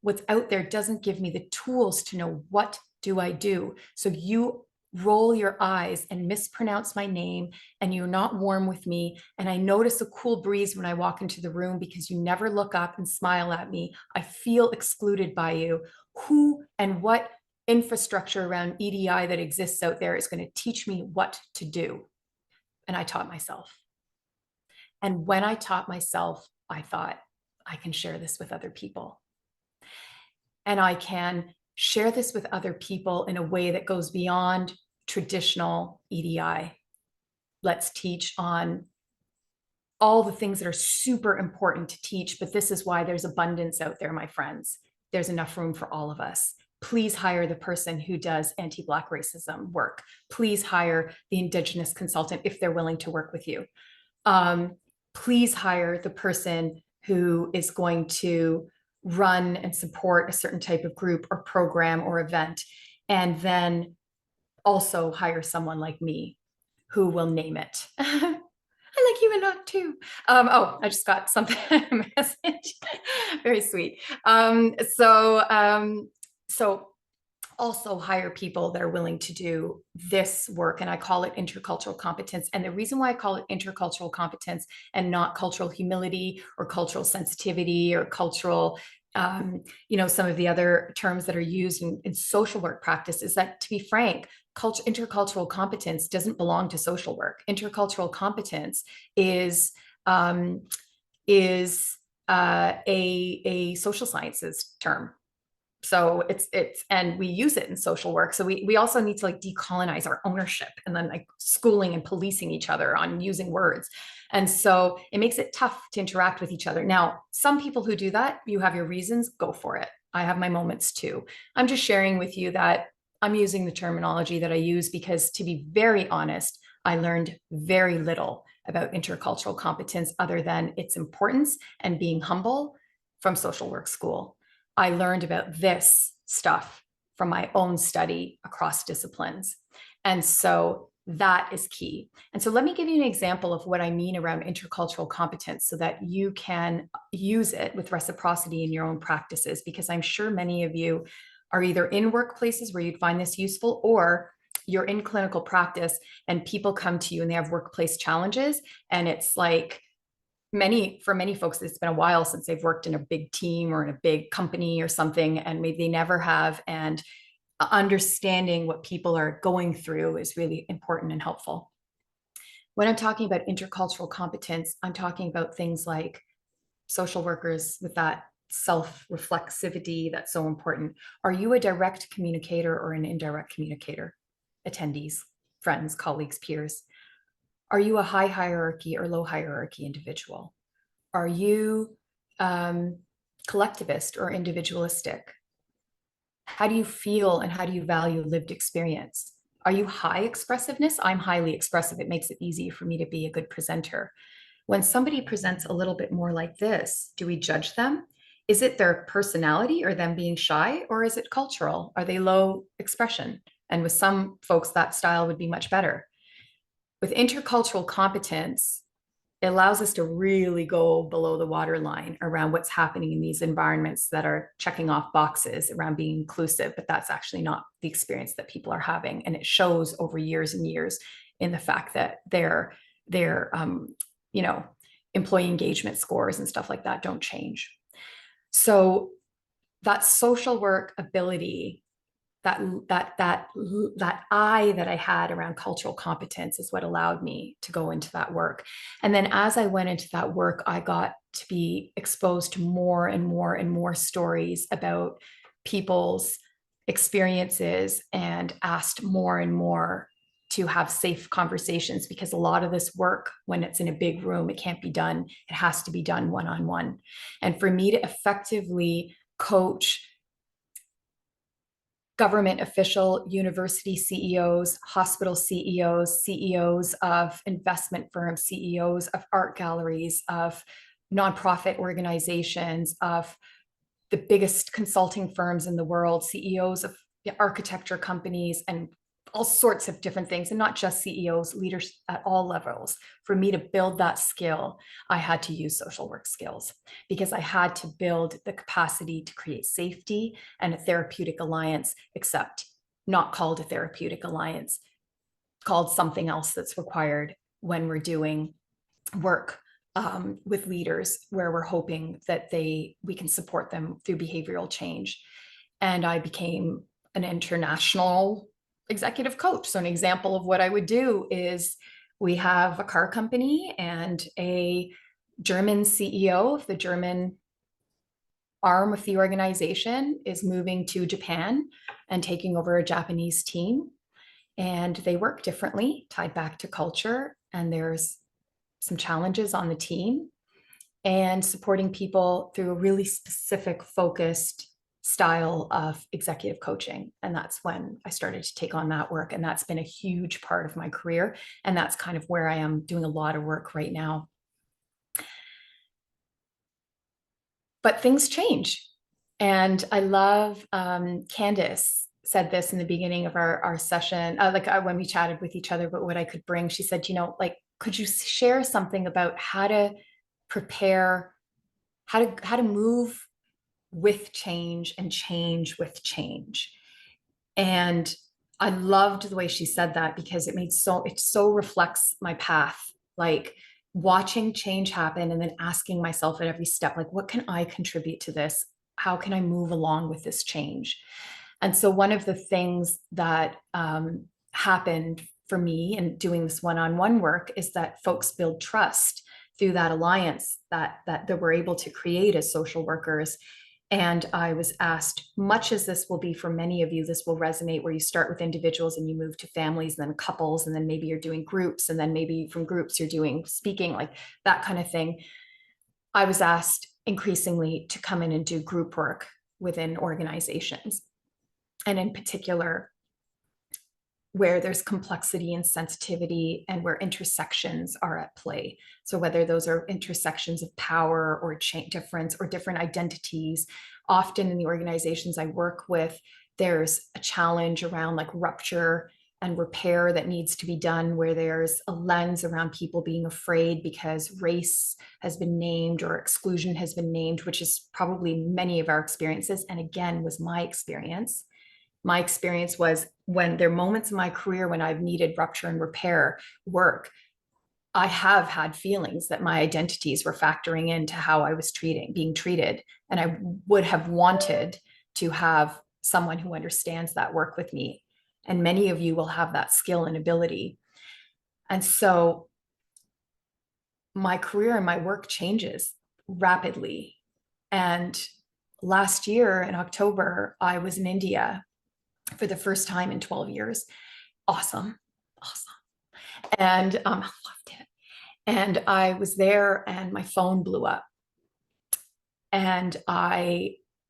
what's out there doesn't give me the tools to know what do I do. So you roll your eyes and mispronounce my name and you're not warm with me. And I notice a cool breeze when I walk into the room because you never look up and smile at me. I feel excluded by you. Who and what infrastructure around EDI that exists out there is going to teach me what to do? And I taught myself. And when I taught myself, I thought, I can share this with other people. And I can share this with other people in a way that goes beyond traditional EDI. Let's teach on all the things that are super important to teach, but this is why there's abundance out there, my friends. There's enough room for all of us. Please hire the person who does anti-Black racism work. Please hire the Indigenous consultant if they're willing to work with you. Please hire the person who is going to run and support a certain type of group or program or event. And then also hire someone like me who will name it. I like you a lot too. I just got something, a message. Very sweet. So also hire people that are willing to do this work. And I call it intercultural competence. And the reason why I call it intercultural competence and not cultural humility or cultural sensitivity or cultural, some of the other terms that are used in social work practice is that, to be frank, intercultural competence doesn't belong to social work. Intercultural competence is a social sciences term. So and we use it in social work. So we also need to like decolonize our ownership and then like schooling and policing each other on using words. And so it makes it tough to interact with each other. Now, some people who do that, you have your reasons, go for it. I have my moments too. I'm just sharing with you that I'm using the terminology that I use because, to be very honest, I learned very little about intercultural competence other than its importance and being humble from social work school. I learned about this stuff from my own study across disciplines. And so that is key. And so let me give you an example of what I mean around intercultural competence so that you can use it with reciprocity in your own practices, because I'm sure many of you are either in workplaces where you'd find this useful, or you're in clinical practice and people come to you and they have workplace challenges. And it's like, for many folks, it's been a while since they've worked in a big team or in a big company or something, and maybe they never have. And understanding what people are going through is really important and helpful. When I'm talking about intercultural competence, I'm talking about things like social workers with that self-reflexivity that's so important. Are you a direct communicator or an indirect communicator? Attendees, friends, colleagues, peers. Are you a high hierarchy or low hierarchy individual? Are you collectivist or individualistic? How do you feel and how do you value lived experience? Are you high expressiveness? I'm highly expressive. It makes it easy for me to be a good presenter. When somebody presents a little bit more like this, do we judge them? Is it their personality or them being shy, or is it cultural? Are they low expression? And with some folks, that style would be much better. With intercultural competence, it allows us to really go below the waterline around what's happening in these environments that are checking off boxes around being inclusive, but that's actually not the experience that people are having. And it shows over years and years in the fact that their employee engagement scores and stuff like that don't change. So that social work ability, that eye that I had around cultural competence is what allowed me to go into that work. And then as I went into that work, I got to be exposed to more and more and more stories about people's experiences and asked more and more to have safe conversations, because a lot of this work, when it's in a big room, it can't be done. It has to be done one-on-one. And for me to effectively coach government official, university CEOs, hospital CEOs, CEOs of investment firms, CEOs of art galleries, of nonprofit organizations, of the biggest consulting firms in the world, CEOs of architecture companies, and all sorts of different things, and not just CEOs, leaders at all levels. For me to build that skill, I had to use social work skills, because I had to build the capacity to create safety and a therapeutic alliance, except not called a therapeutic alliance, called something else that's required when we're doing work with leaders where we're hoping that we can support them through behavioral change. And I became an international executive coach. So an example of what I would do is, we have a car company and a German CEO of the German arm of the organization is moving to Japan and taking over a Japanese team. And they work differently, tied back to culture. And there's some challenges on the team, and supporting people through a really specific, focused style of executive coaching. And that's when I started to take on that work. And that's been a huge part of my career. And that's kind of where I am doing a lot of work right now. But things change. And I love, Candace said this in the beginning of our session, when we chatted with each other, but what I could bring, she said, could you share something about how to prepare, how to move with change and change with change? And I loved the way she said that, because it so reflects my path, like watching change happen and then asking myself at every step, like, what can I contribute to this? How can I move along with this change? And so one of the things that happened for me in doing this one-on-one work is that folks build trust through that alliance that we're able to create as social workers. And I was asked, much as this will be for many of you, this will resonate where you start with individuals and you move to families and then couples, and then maybe you're doing groups, and then maybe from groups you're doing speaking, like that kind of thing. I was asked increasingly to come in and do group work within organizations. And in particular, where there's complexity and sensitivity and where intersections are at play. So whether those are intersections of power or difference or different identities, often in the organizations I work with, there's a challenge around like rupture and repair that needs to be done, where there's a lens around people being afraid because race has been named or exclusion has been named, which is probably many of our experiences. And again, was my experience. My experience was when there are moments in my career when I've needed rupture and repair work, I have had feelings that my identities were factoring into how I was being treated. And I would have wanted to have someone who understands that work with me. And many of you will have that skill and ability. And so my career and my work changes rapidly. And last year in October, I was in India for the first time in 12 years. Awesome. And I loved it. And I was there and my phone blew up. And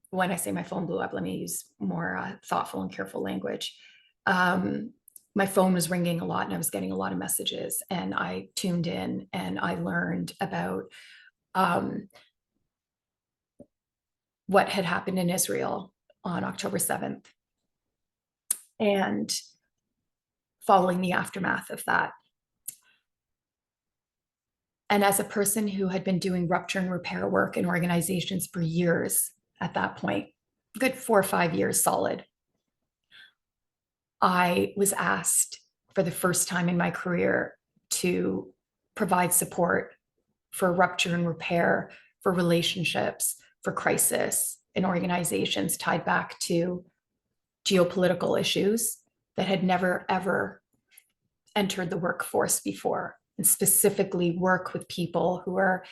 when I say my phone blew up, let me use more thoughtful and careful language. My phone was ringing a lot and I was getting a lot of messages, and I tuned in and I learned about what had happened in Israel on October 7th. And following the aftermath of that. And as a person who had been doing rupture and repair work in organizations for years at that point, good 4 or 5 years solid, I was asked for the first time in my career to provide support for rupture and repair, for relationships, for crisis in organizations tied back to geopolitical issues that had never, ever entered the workforce before, and specifically work with people who are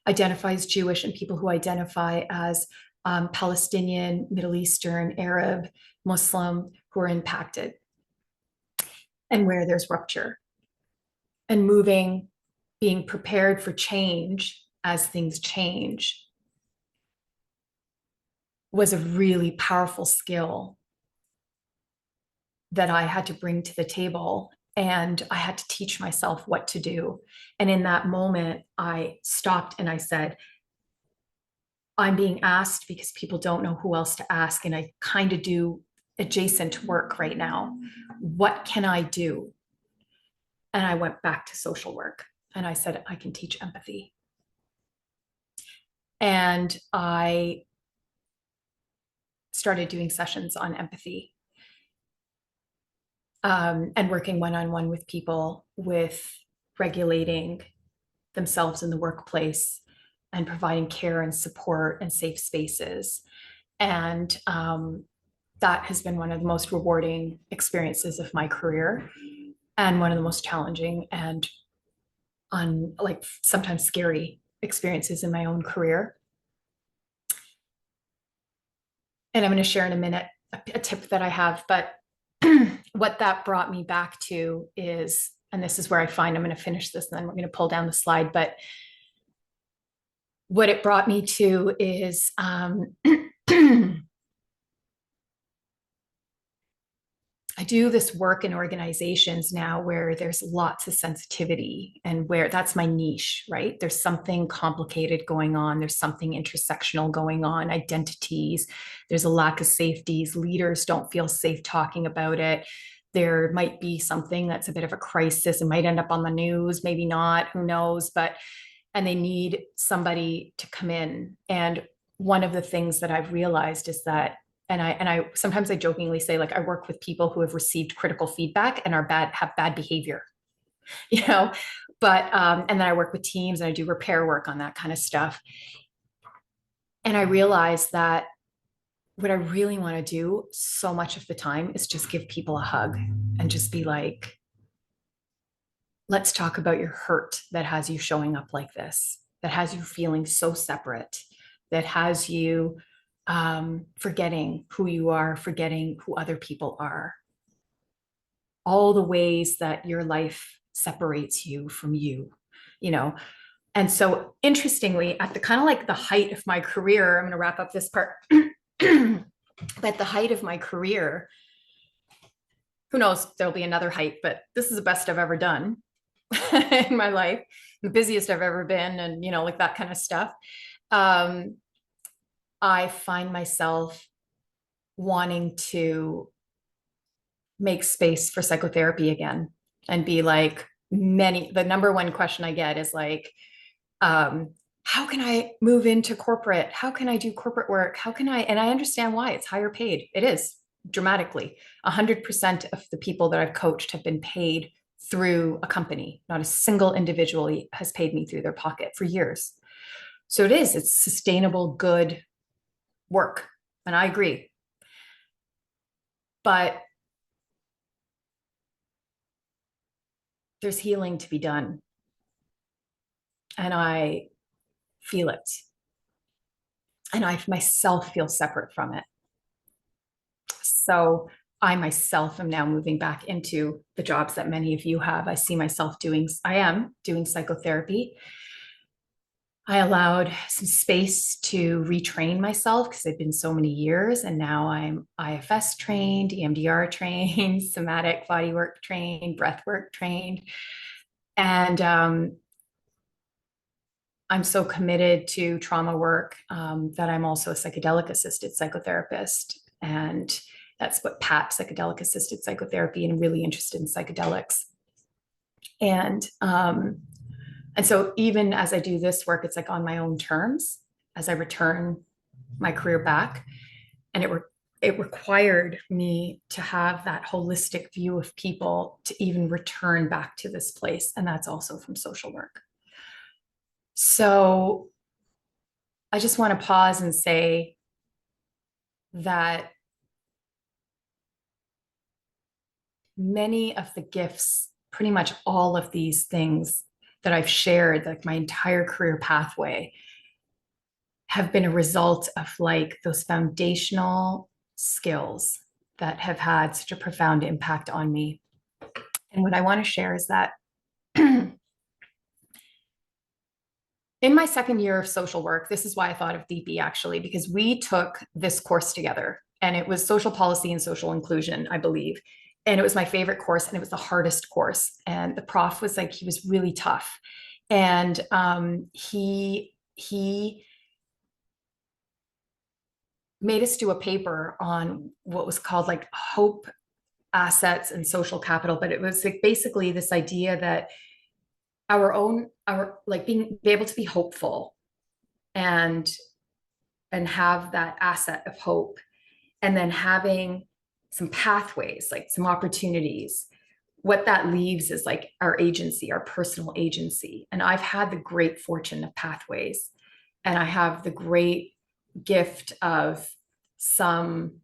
identify as Jewish and people who identify as Palestinian, Middle Eastern, Arab, Muslim, who are impacted, and where there's rupture. And moving, being prepared for change as things change was a really powerful skill that I had to bring to the table, and I had to teach myself what to do. And in that moment, I stopped and I said, I'm being asked because people don't know who else to ask, and I kind of do adjacent work right now. What can I do? And I went back to social work and I said, I can teach empathy. And I started doing sessions on empathy. And working one-on-one with people with regulating themselves in the workplace and providing care and support and safe spaces. And that has been one of the most rewarding experiences of my career, and one of the most challenging and sometimes scary experiences in my own career. And I'm going to share in a minute a tip that I have, but what that brought me back to is, and this is where I find I'm going to finish this and then we're going to pull down the slide, but what it brought me to is I do this work in organizations now where there's lots of sensitivity, and where that's my niche, right? There's something complicated going on. There's something intersectional going on, identities. There's a lack of safeties. Leaders don't feel safe talking about it. There might be something that's a bit of a crisis. It might end up on the news, maybe not, who knows, and they need somebody to come in. And one of the things that I've realized is that, and I sometimes I jokingly say, like, I work with people who have received critical feedback and have bad behavior, but and then I work with teams and I do repair work on that kind of stuff. And I realized that what I really want to do so much of the time is just give people a hug and just be like, let's talk about your hurt that has you showing up like this, that has you feeling so separate, that has you forgetting who you are, forgetting who other people are. All the ways that your life separates you from you, you know. And so interestingly, at the kind of like the height of my career, I'm going to wrap up this part. At the height of my career, who knows, there'll be another height, but this is the best I've ever done in my life, the busiest I've ever been, and, you know, like that kind of stuff. I find myself wanting to make space for psychotherapy again and be like, the number one question I get is like, how can I move into corporate? How can I do corporate work? How can I, and I understand why. It's higher paid. It is dramatically. 100% of the people that I've coached have been paid through a company. Not a single individual has paid me through their pocket for years. So it's sustainable, good work. And I agree. But there's healing to be done. And I feel it. And I myself feel separate from it. So I myself am now moving back into the jobs that many of you have. I am doing psychotherapy. I allowed some space to retrain myself because it's been so many years. And now I'm IFS trained, EMDR trained, somatic bodywork trained, breathwork trained. And I'm so committed to trauma work that I'm also a psychedelic assisted psychotherapist. And that's what PAP, psychedelic assisted psychotherapy, and really interested in psychedelics. And so even as I do this work, it's like on my own terms as I return my career back. And it required me to have that holistic view of people to even return back to this place. And that's also from social work. So I just want to pause and say that many of the gifts, pretty much all of these things that I've shared, like my entire career pathway, have been a result of like those foundational skills that have had such a profound impact on me. And what I want to share is that in my second year of social work, this is why I thought of DP actually, because we took this course together, and it was social policy and social inclusion, I believe. And it was my favorite course, and it was the hardest course. And the prof was like, he was really tough. And he made us do a paper on what was called like hope, assets, and social capital. But it was like basically this idea that being able to be hopeful and have that asset of hope, and then having some pathways, like some opportunities. What that leaves is like our agency, our personal agency. And I've had the great fortune of pathways, and I have the great gift of some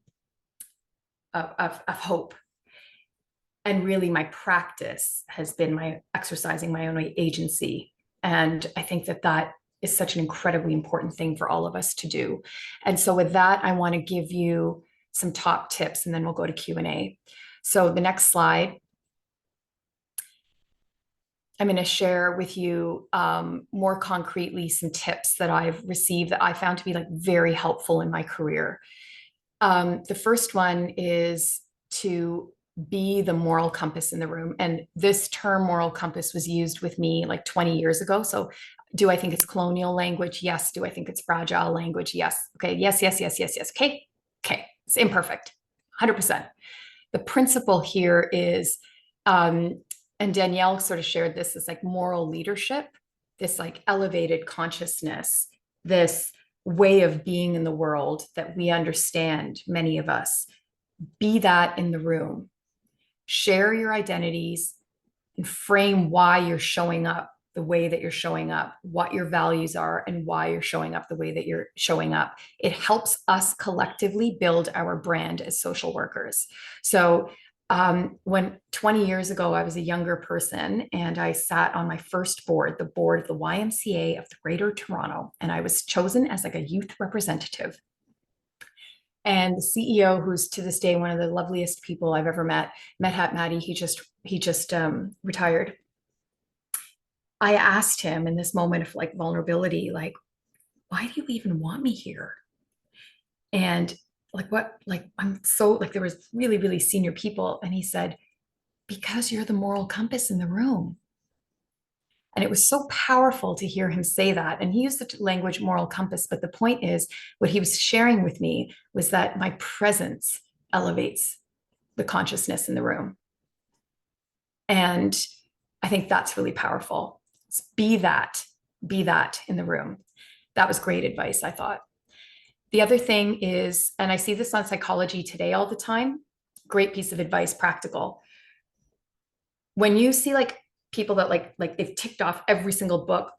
of hope. And really my practice has been my exercising my own agency. And I think that is such an incredibly important thing for all of us to do. And so with that, I want to give you some top tips, and then we'll go to Q&A. So the next slide, I'm going to share with you more concretely some tips that I've received that I found to be like very helpful in my career. The first one is to be the moral compass in the room. And this term moral compass was used with me like 20 years ago. So do I think it's colonial language? Yes. Do I think it's fragile language? Yes. Okay. Yes. Okay. It's imperfect. 100%. The principle here is, and Danielle sort of shared this, is like moral leadership, this like elevated consciousness, this way of being in the world that we understand, many of us. Be that in the room. Share your identities and frame why you're showing up the way that you're showing up, what your values are, and why you're showing up the way that you're showing up. It helps us collectively build our brand as social workers. So When 20 years ago, I was a younger person and I sat on my first board, the board of the YMCA of the Greater Toronto, and I was chosen as like a youth representative. And the CEO, who's to this day one of the loveliest people I've ever met, Medhat Madi, he just retired. I asked him in this moment of like vulnerability, like, why do you even want me here? And like, what, like, I'm so like, there was really, really senior people. And he said, because you're the moral compass in the room. And it was so powerful to hear him say that. And he used the language moral compass. But the point is, what he was sharing with me was that my presence elevates the consciousness in the room. And I think that's really powerful. Be that in the room. That was great advice, I thought. The other thing is, and I see this on Psychology Today all the time, great piece of advice, practical. When you see like people that like they've ticked off every single book,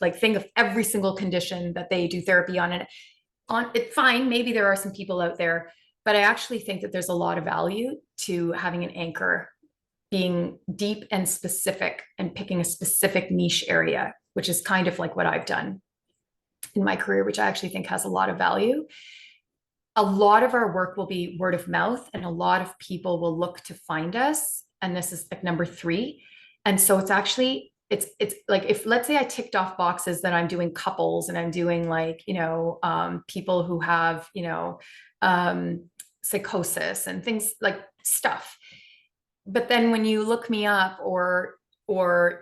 like thing of every single condition that they do therapy on, and it's fine, maybe there are some people out there, but I actually think that there's a lot of value to having an anchor, being deep and specific and picking a specific niche area, which is kind of like what I've done in my career, which I actually think has a lot of value. A lot of our work will be word of mouth, and a lot of people will look to find us. And this is like number 3. And so it's actually, it's like, if let's say I ticked off boxes that I'm doing couples and I'm doing like, people who have, psychosis and things like stuff. But then when you look me up or,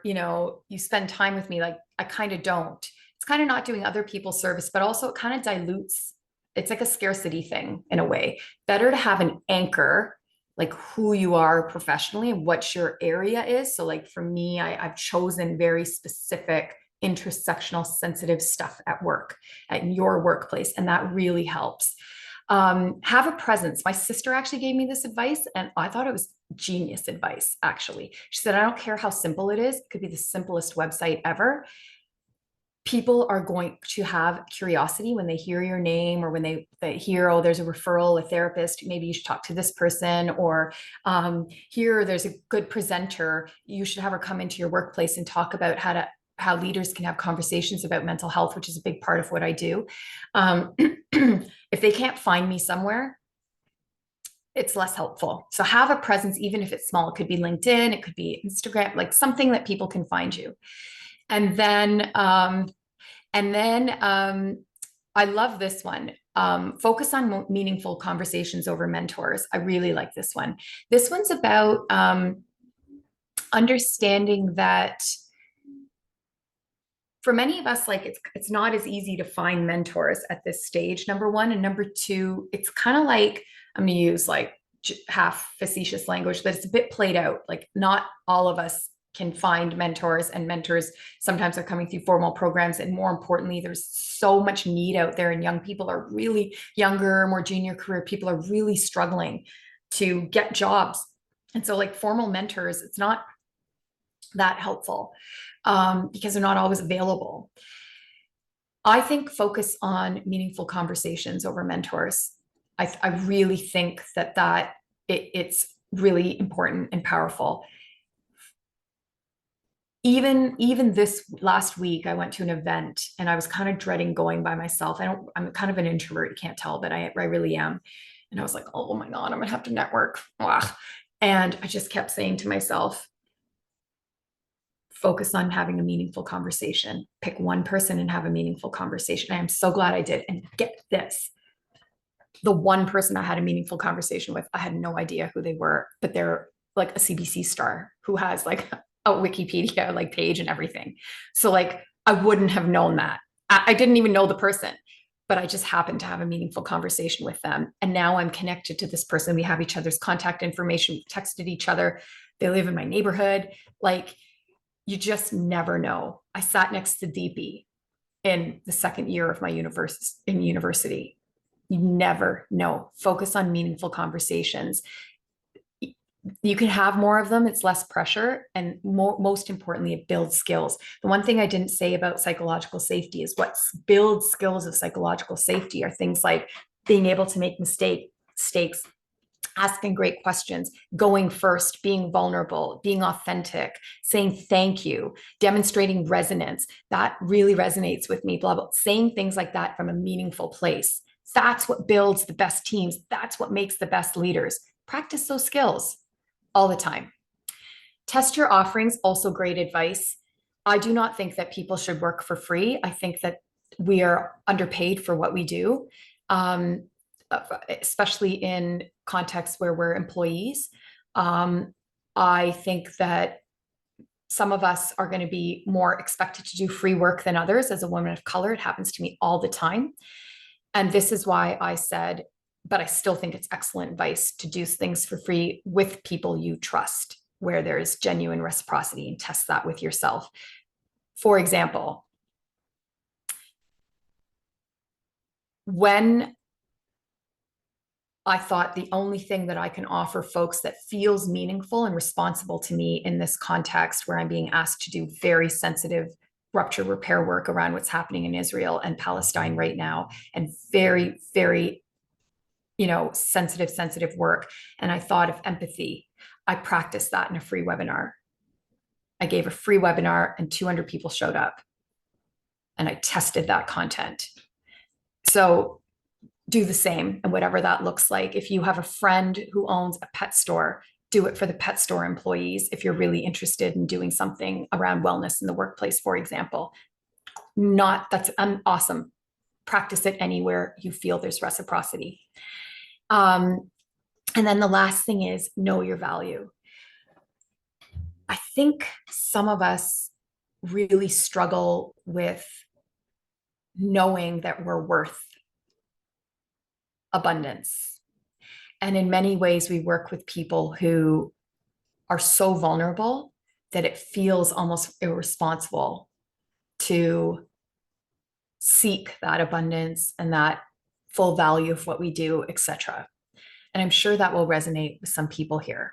you spend time with me, like I kind of don't. It's kind of not doing other people's service, but also it kind of dilutes. It's like a scarcity thing in a way. Better to have an anchor, like who you are professionally and what your area is. So like for me, I've chosen very specific intersectional sensitive stuff at work, at your workplace. And that really helps. Have a presence. My sister actually gave me this advice and I thought it was genius advice, actually. She said, I don't care how simple it is. It could be the simplest website ever. People are going to have curiosity when they hear your name or when they hear, oh, there's a referral, a therapist, maybe you should talk to this person, or here, there's a good presenter. You should have her come into your workplace and talk about how leaders can have conversations about mental health, which is a big part of what I do. If they can't find me somewhere, it's less helpful. So have a presence, even if it's small. It could be LinkedIn, it could be Instagram, like something that people can find you. And then I love this one. Focus on meaningful conversations over mentors. I really like this one. This one's about understanding that for many of us, like it's not as easy to find mentors at this stage, number 1. And number 2, it's kind of like, I'm going to use like half facetious language, but it's a bit played out. Like not all of us can find mentors, and mentors sometimes are coming through formal programs. And more importantly, there's so much need out there, and young people are really younger, more junior career people are really struggling to get jobs. And so like formal mentors, it's not that helpful because they're not always available. I think focus on meaningful conversations over mentors. I really think that it's really important and powerful. Even this last week, I went to an event and I was kind of dreading going by myself. I'm kind of an introvert, you can't tell, but I really am. And I was like, oh my God, I'm gonna have to network. Ugh. And I just kept saying to myself, focus on having a meaningful conversation. Pick one person and have a meaningful conversation. I am so glad I did. And get this, the one person I had a meaningful conversation with, I had no idea who they were, but they're like a CBC star who has like a Wikipedia like page and everything. So like, I wouldn't have known that. I didn't even know the person, but I just happened to have a meaningful conversation with them. And now I'm connected to this person. We have each other's contact information. We've texted each other. They live in my neighborhood. Like, you just never know. I sat next to Deepy in the second year of my university. You never know. Focus on meaningful conversations. You can have more of them. It's less pressure. And most importantly, it builds skills. The one thing I didn't say about psychological safety is what builds skills of psychological safety are things like being able to make mistakes, asking great questions, going first, being vulnerable, being authentic, saying thank you, demonstrating resonance. That really resonates with me, blah, blah, saying things like that from a meaningful place. That's what builds the best teams. That's what makes the best leaders. Practice those skills all the time. Test your offerings, also great advice. I do not think that people should work for free. I think that we are underpaid for what we do, especially in contexts where we're employees. I think that some of us are going to be more expected to do free work than others. As a woman of color, it happens to me all the time. And this is why I said, but I still think it's excellent advice to do things for free with people you trust, where there is genuine reciprocity, and test that with yourself. For example, when I thought the only thing that I can offer folks that feels meaningful and responsible to me in this context where I'm being asked to do very sensitive rupture repair work around what's happening in Israel and Palestine right now, and very, very, sensitive work. And I thought of empathy. I practiced that in a free webinar. I gave a free webinar and 200 people showed up, and I tested that content. So do the same, and whatever that looks like. If you have a friend who owns a pet store, do it for the pet store employees. If you're really interested in doing something around wellness in the workplace, for example, that's awesome. Practice it anywhere you feel there's reciprocity. And then the last thing is know your value. I think some of us really struggle with knowing that we're worth abundance. And in many ways, we work with people who are so vulnerable that it feels almost irresponsible to seek that abundance and that full value of what we do, etc. And I'm sure that will resonate with some people here.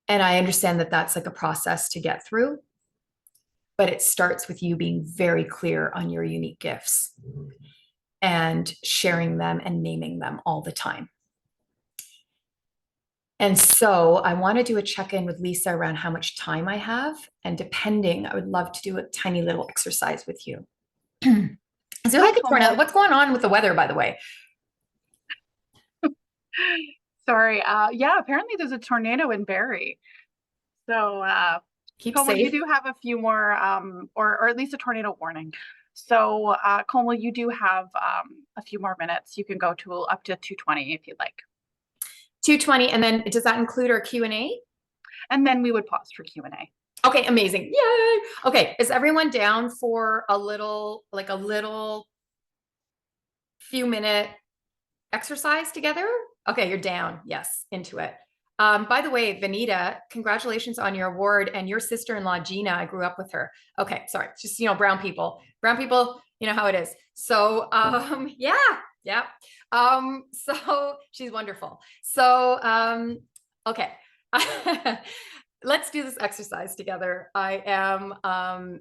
And I understand that that's like a process to get through, but it starts with you being very clear on your unique gifts and sharing them and naming them all the time. And so I want to do a check-in with Lisa around how much time I have. And depending, I would love to do a tiny little exercise with you. Is there like a tornado? What's going on with the weather, by the way?
Sorry. Yeah, apparently there's a tornado in Barrie. So
Keep
Komal,
safe.
you do have a few more, or at least a tornado warning. So Komal, you do have a few more minutes. You can go to up to 2:20 if you'd like.
2:20, and then does that include our Q&A?
And then we would pause for Q&A.
Okay, amazing. Yay. Okay, is everyone down for a little few minute exercise together? Okay, you're down. Yes, into it. By the way, Vanita, congratulations on your award, and your sister-in-law, Gina, I grew up with her. Okay, sorry, just, brown people, you know how it is. So, yeah. So she's wonderful. So, okay. Let's do this exercise together. I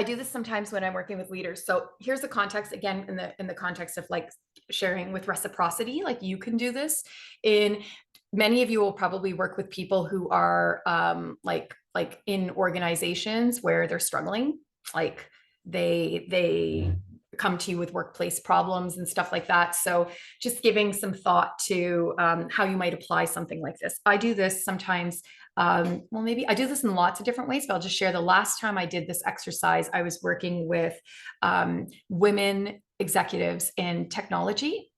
do this sometimes when I'm working with leaders. So here's the context, again, in the context of like sharing with reciprocity, like you can do this. Many of you will probably work with people who are like in organizations where they're struggling, like they come to you with workplace problems and stuff like that. So just giving some thought to how you might apply something like this. I do this sometimes, maybe I do this in lots of different ways, but I'll just share the last time I did this exercise, I was working with women executives in technology.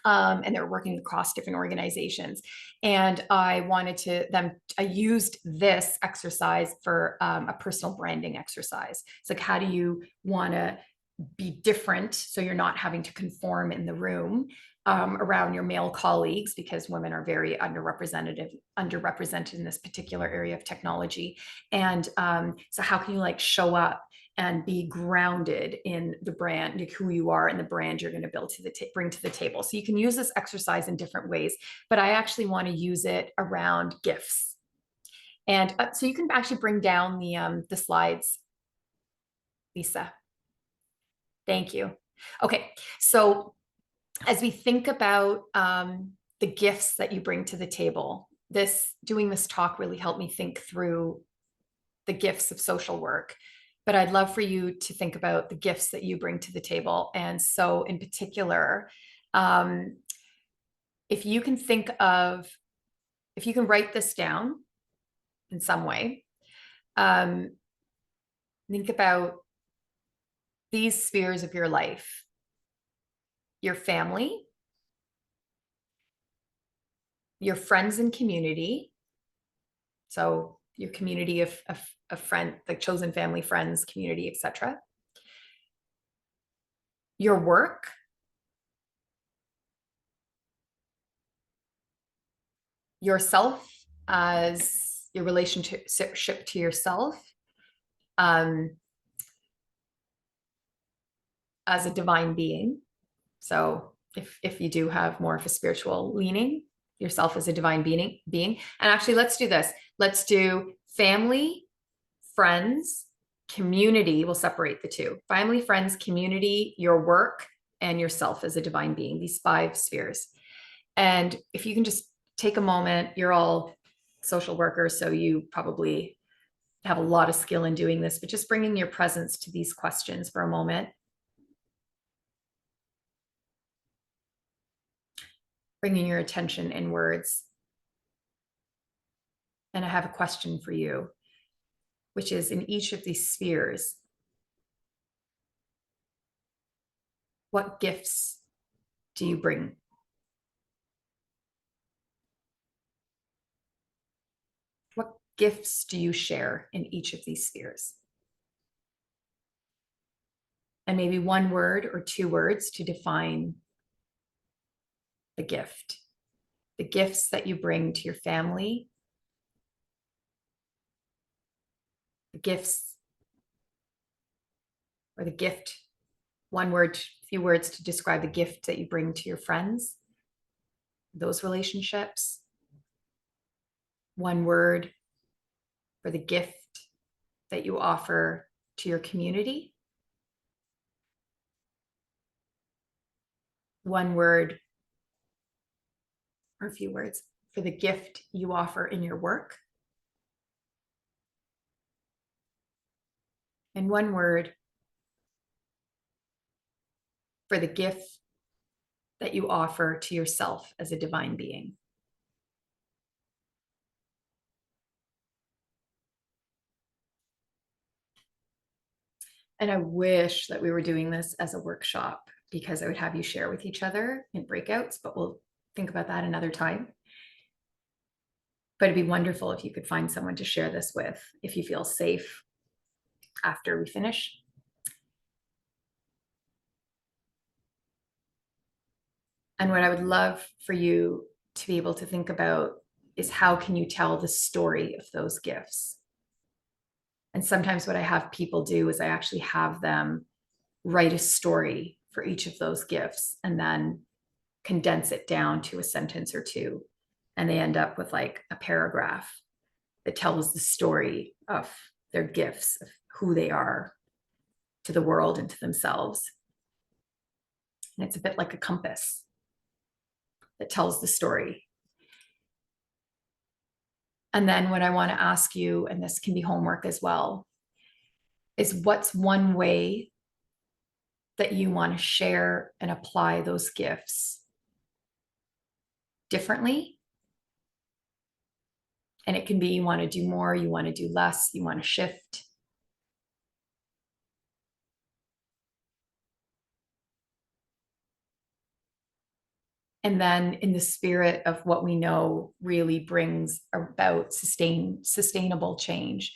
And they're working across different organizations. And I used this exercise for a personal branding exercise. It's like, how do you want to be different so you're not having to conform in the room around your male colleagues, because women are very underrepresented in this particular area of technology. And so how can you like show up and be grounded in the brand, like who you are and the brand you're going to build bring to the table. So you can use this exercise in different ways, but I actually want to use it around gifts. And so you can actually bring down the slides, Lisa. Thank you. Okay, so as we think about the gifts that you bring to the table, doing this talk really helped me think through the gifts of social work. But I'd love for you to think about the gifts that you bring to the table. And so in particular, if you can write this down in some way, think about these spheres of your life: your family, your friends and community. So your community of friend, like chosen family, friends, community, etc. Your work, yourself as your relationship to yourself, as a divine being. So if you do have more of a spiritual leaning, yourself as a divine being. And actually, let's do this. Let's do family, friends, community. We'll separate the two: family, friends, community, your work, and yourself as a divine being, these 5 spheres. And if you can just take a moment, you're all social workers, so you probably have a lot of skill in doing this, but just bringing your presence to these questions for a moment. Bringing your attention inwards. And I have a question for you, which is, in each of these spheres, what gifts do you bring? What gifts do you share in each of these spheres? And maybe 1 word or 2 words to define the gift. The gifts that you bring to your family, the gifts, or the gift, 1 word, few words to describe the gift that you bring to your friends, those relationships. 1 word for the gift that you offer to your community. 1 word or a few words for the gift you offer in your work. And 1 word for the gift that you offer to yourself as a divine being. And I wish that we were doing this as a workshop, because I would have you share with each other in breakouts, but we'll think about that another time. But it'd be wonderful if you could find someone to share this with, if you feel safe after we finish. And what I would love for you to be able to think about is, how can you tell the story of those gifts? And sometimes what I have people do is I actually have them write a story for each of those gifts and then condense it down to a sentence or 2. And they end up with like a paragraph that tells the story of their gifts, of who they are to the world and to themselves. And it's a bit like a compass that tells the story. And then what I want to ask you, and this can be homework as well, is what's 1 way that you want to share and apply those gifts differently? And it can be, you want to do more, you want to do less, you want to shift. And then, in the spirit of what we know really brings about sustainable change,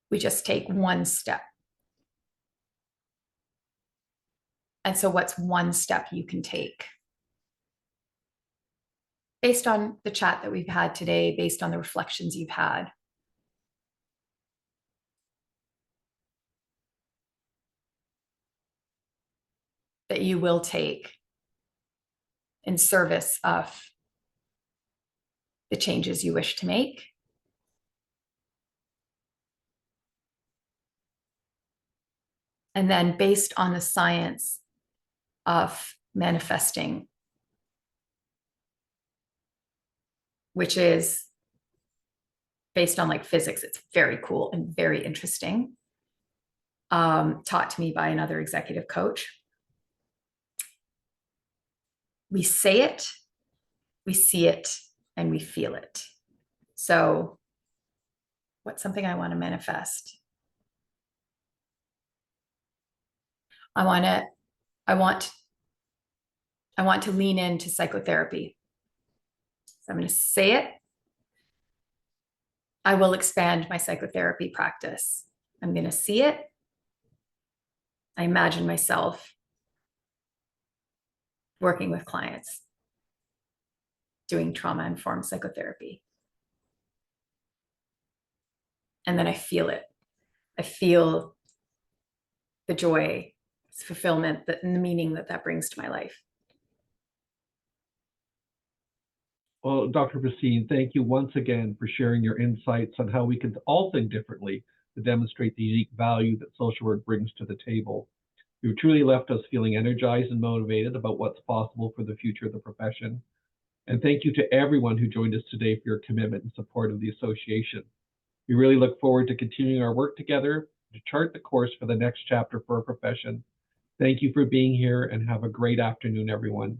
we just take 1 step. And so what's 1 step you can take? Based on the chat that we've had today, based on the reflections you've had. That you will take in service of the changes you wish to make. And then based on the science of manifesting, which is based on like physics, it's very cool and very interesting. Taught to me by another executive coach. We say it, we see it, and we feel it. So what's something I want to manifest? I want to lean into psychotherapy. So I'm going to say it. I will expand my psychotherapy practice. I'm going to see it. I imagine myself working with clients, doing trauma-informed psychotherapy. And then I feel it. I feel the joy, fulfillment, and the meaning that brings to my life.
Well, Dr. Bhasin, thank you once again for sharing your insights on how we can all think differently to demonstrate the unique value that social work brings to the table. You've truly left us feeling energized and motivated about what's possible for the future of the profession. And thank you to everyone who joined us today for your commitment and support of the association. We really look forward to continuing our work together to chart the course for the next chapter for our profession. Thank you for being here and have a great afternoon, everyone.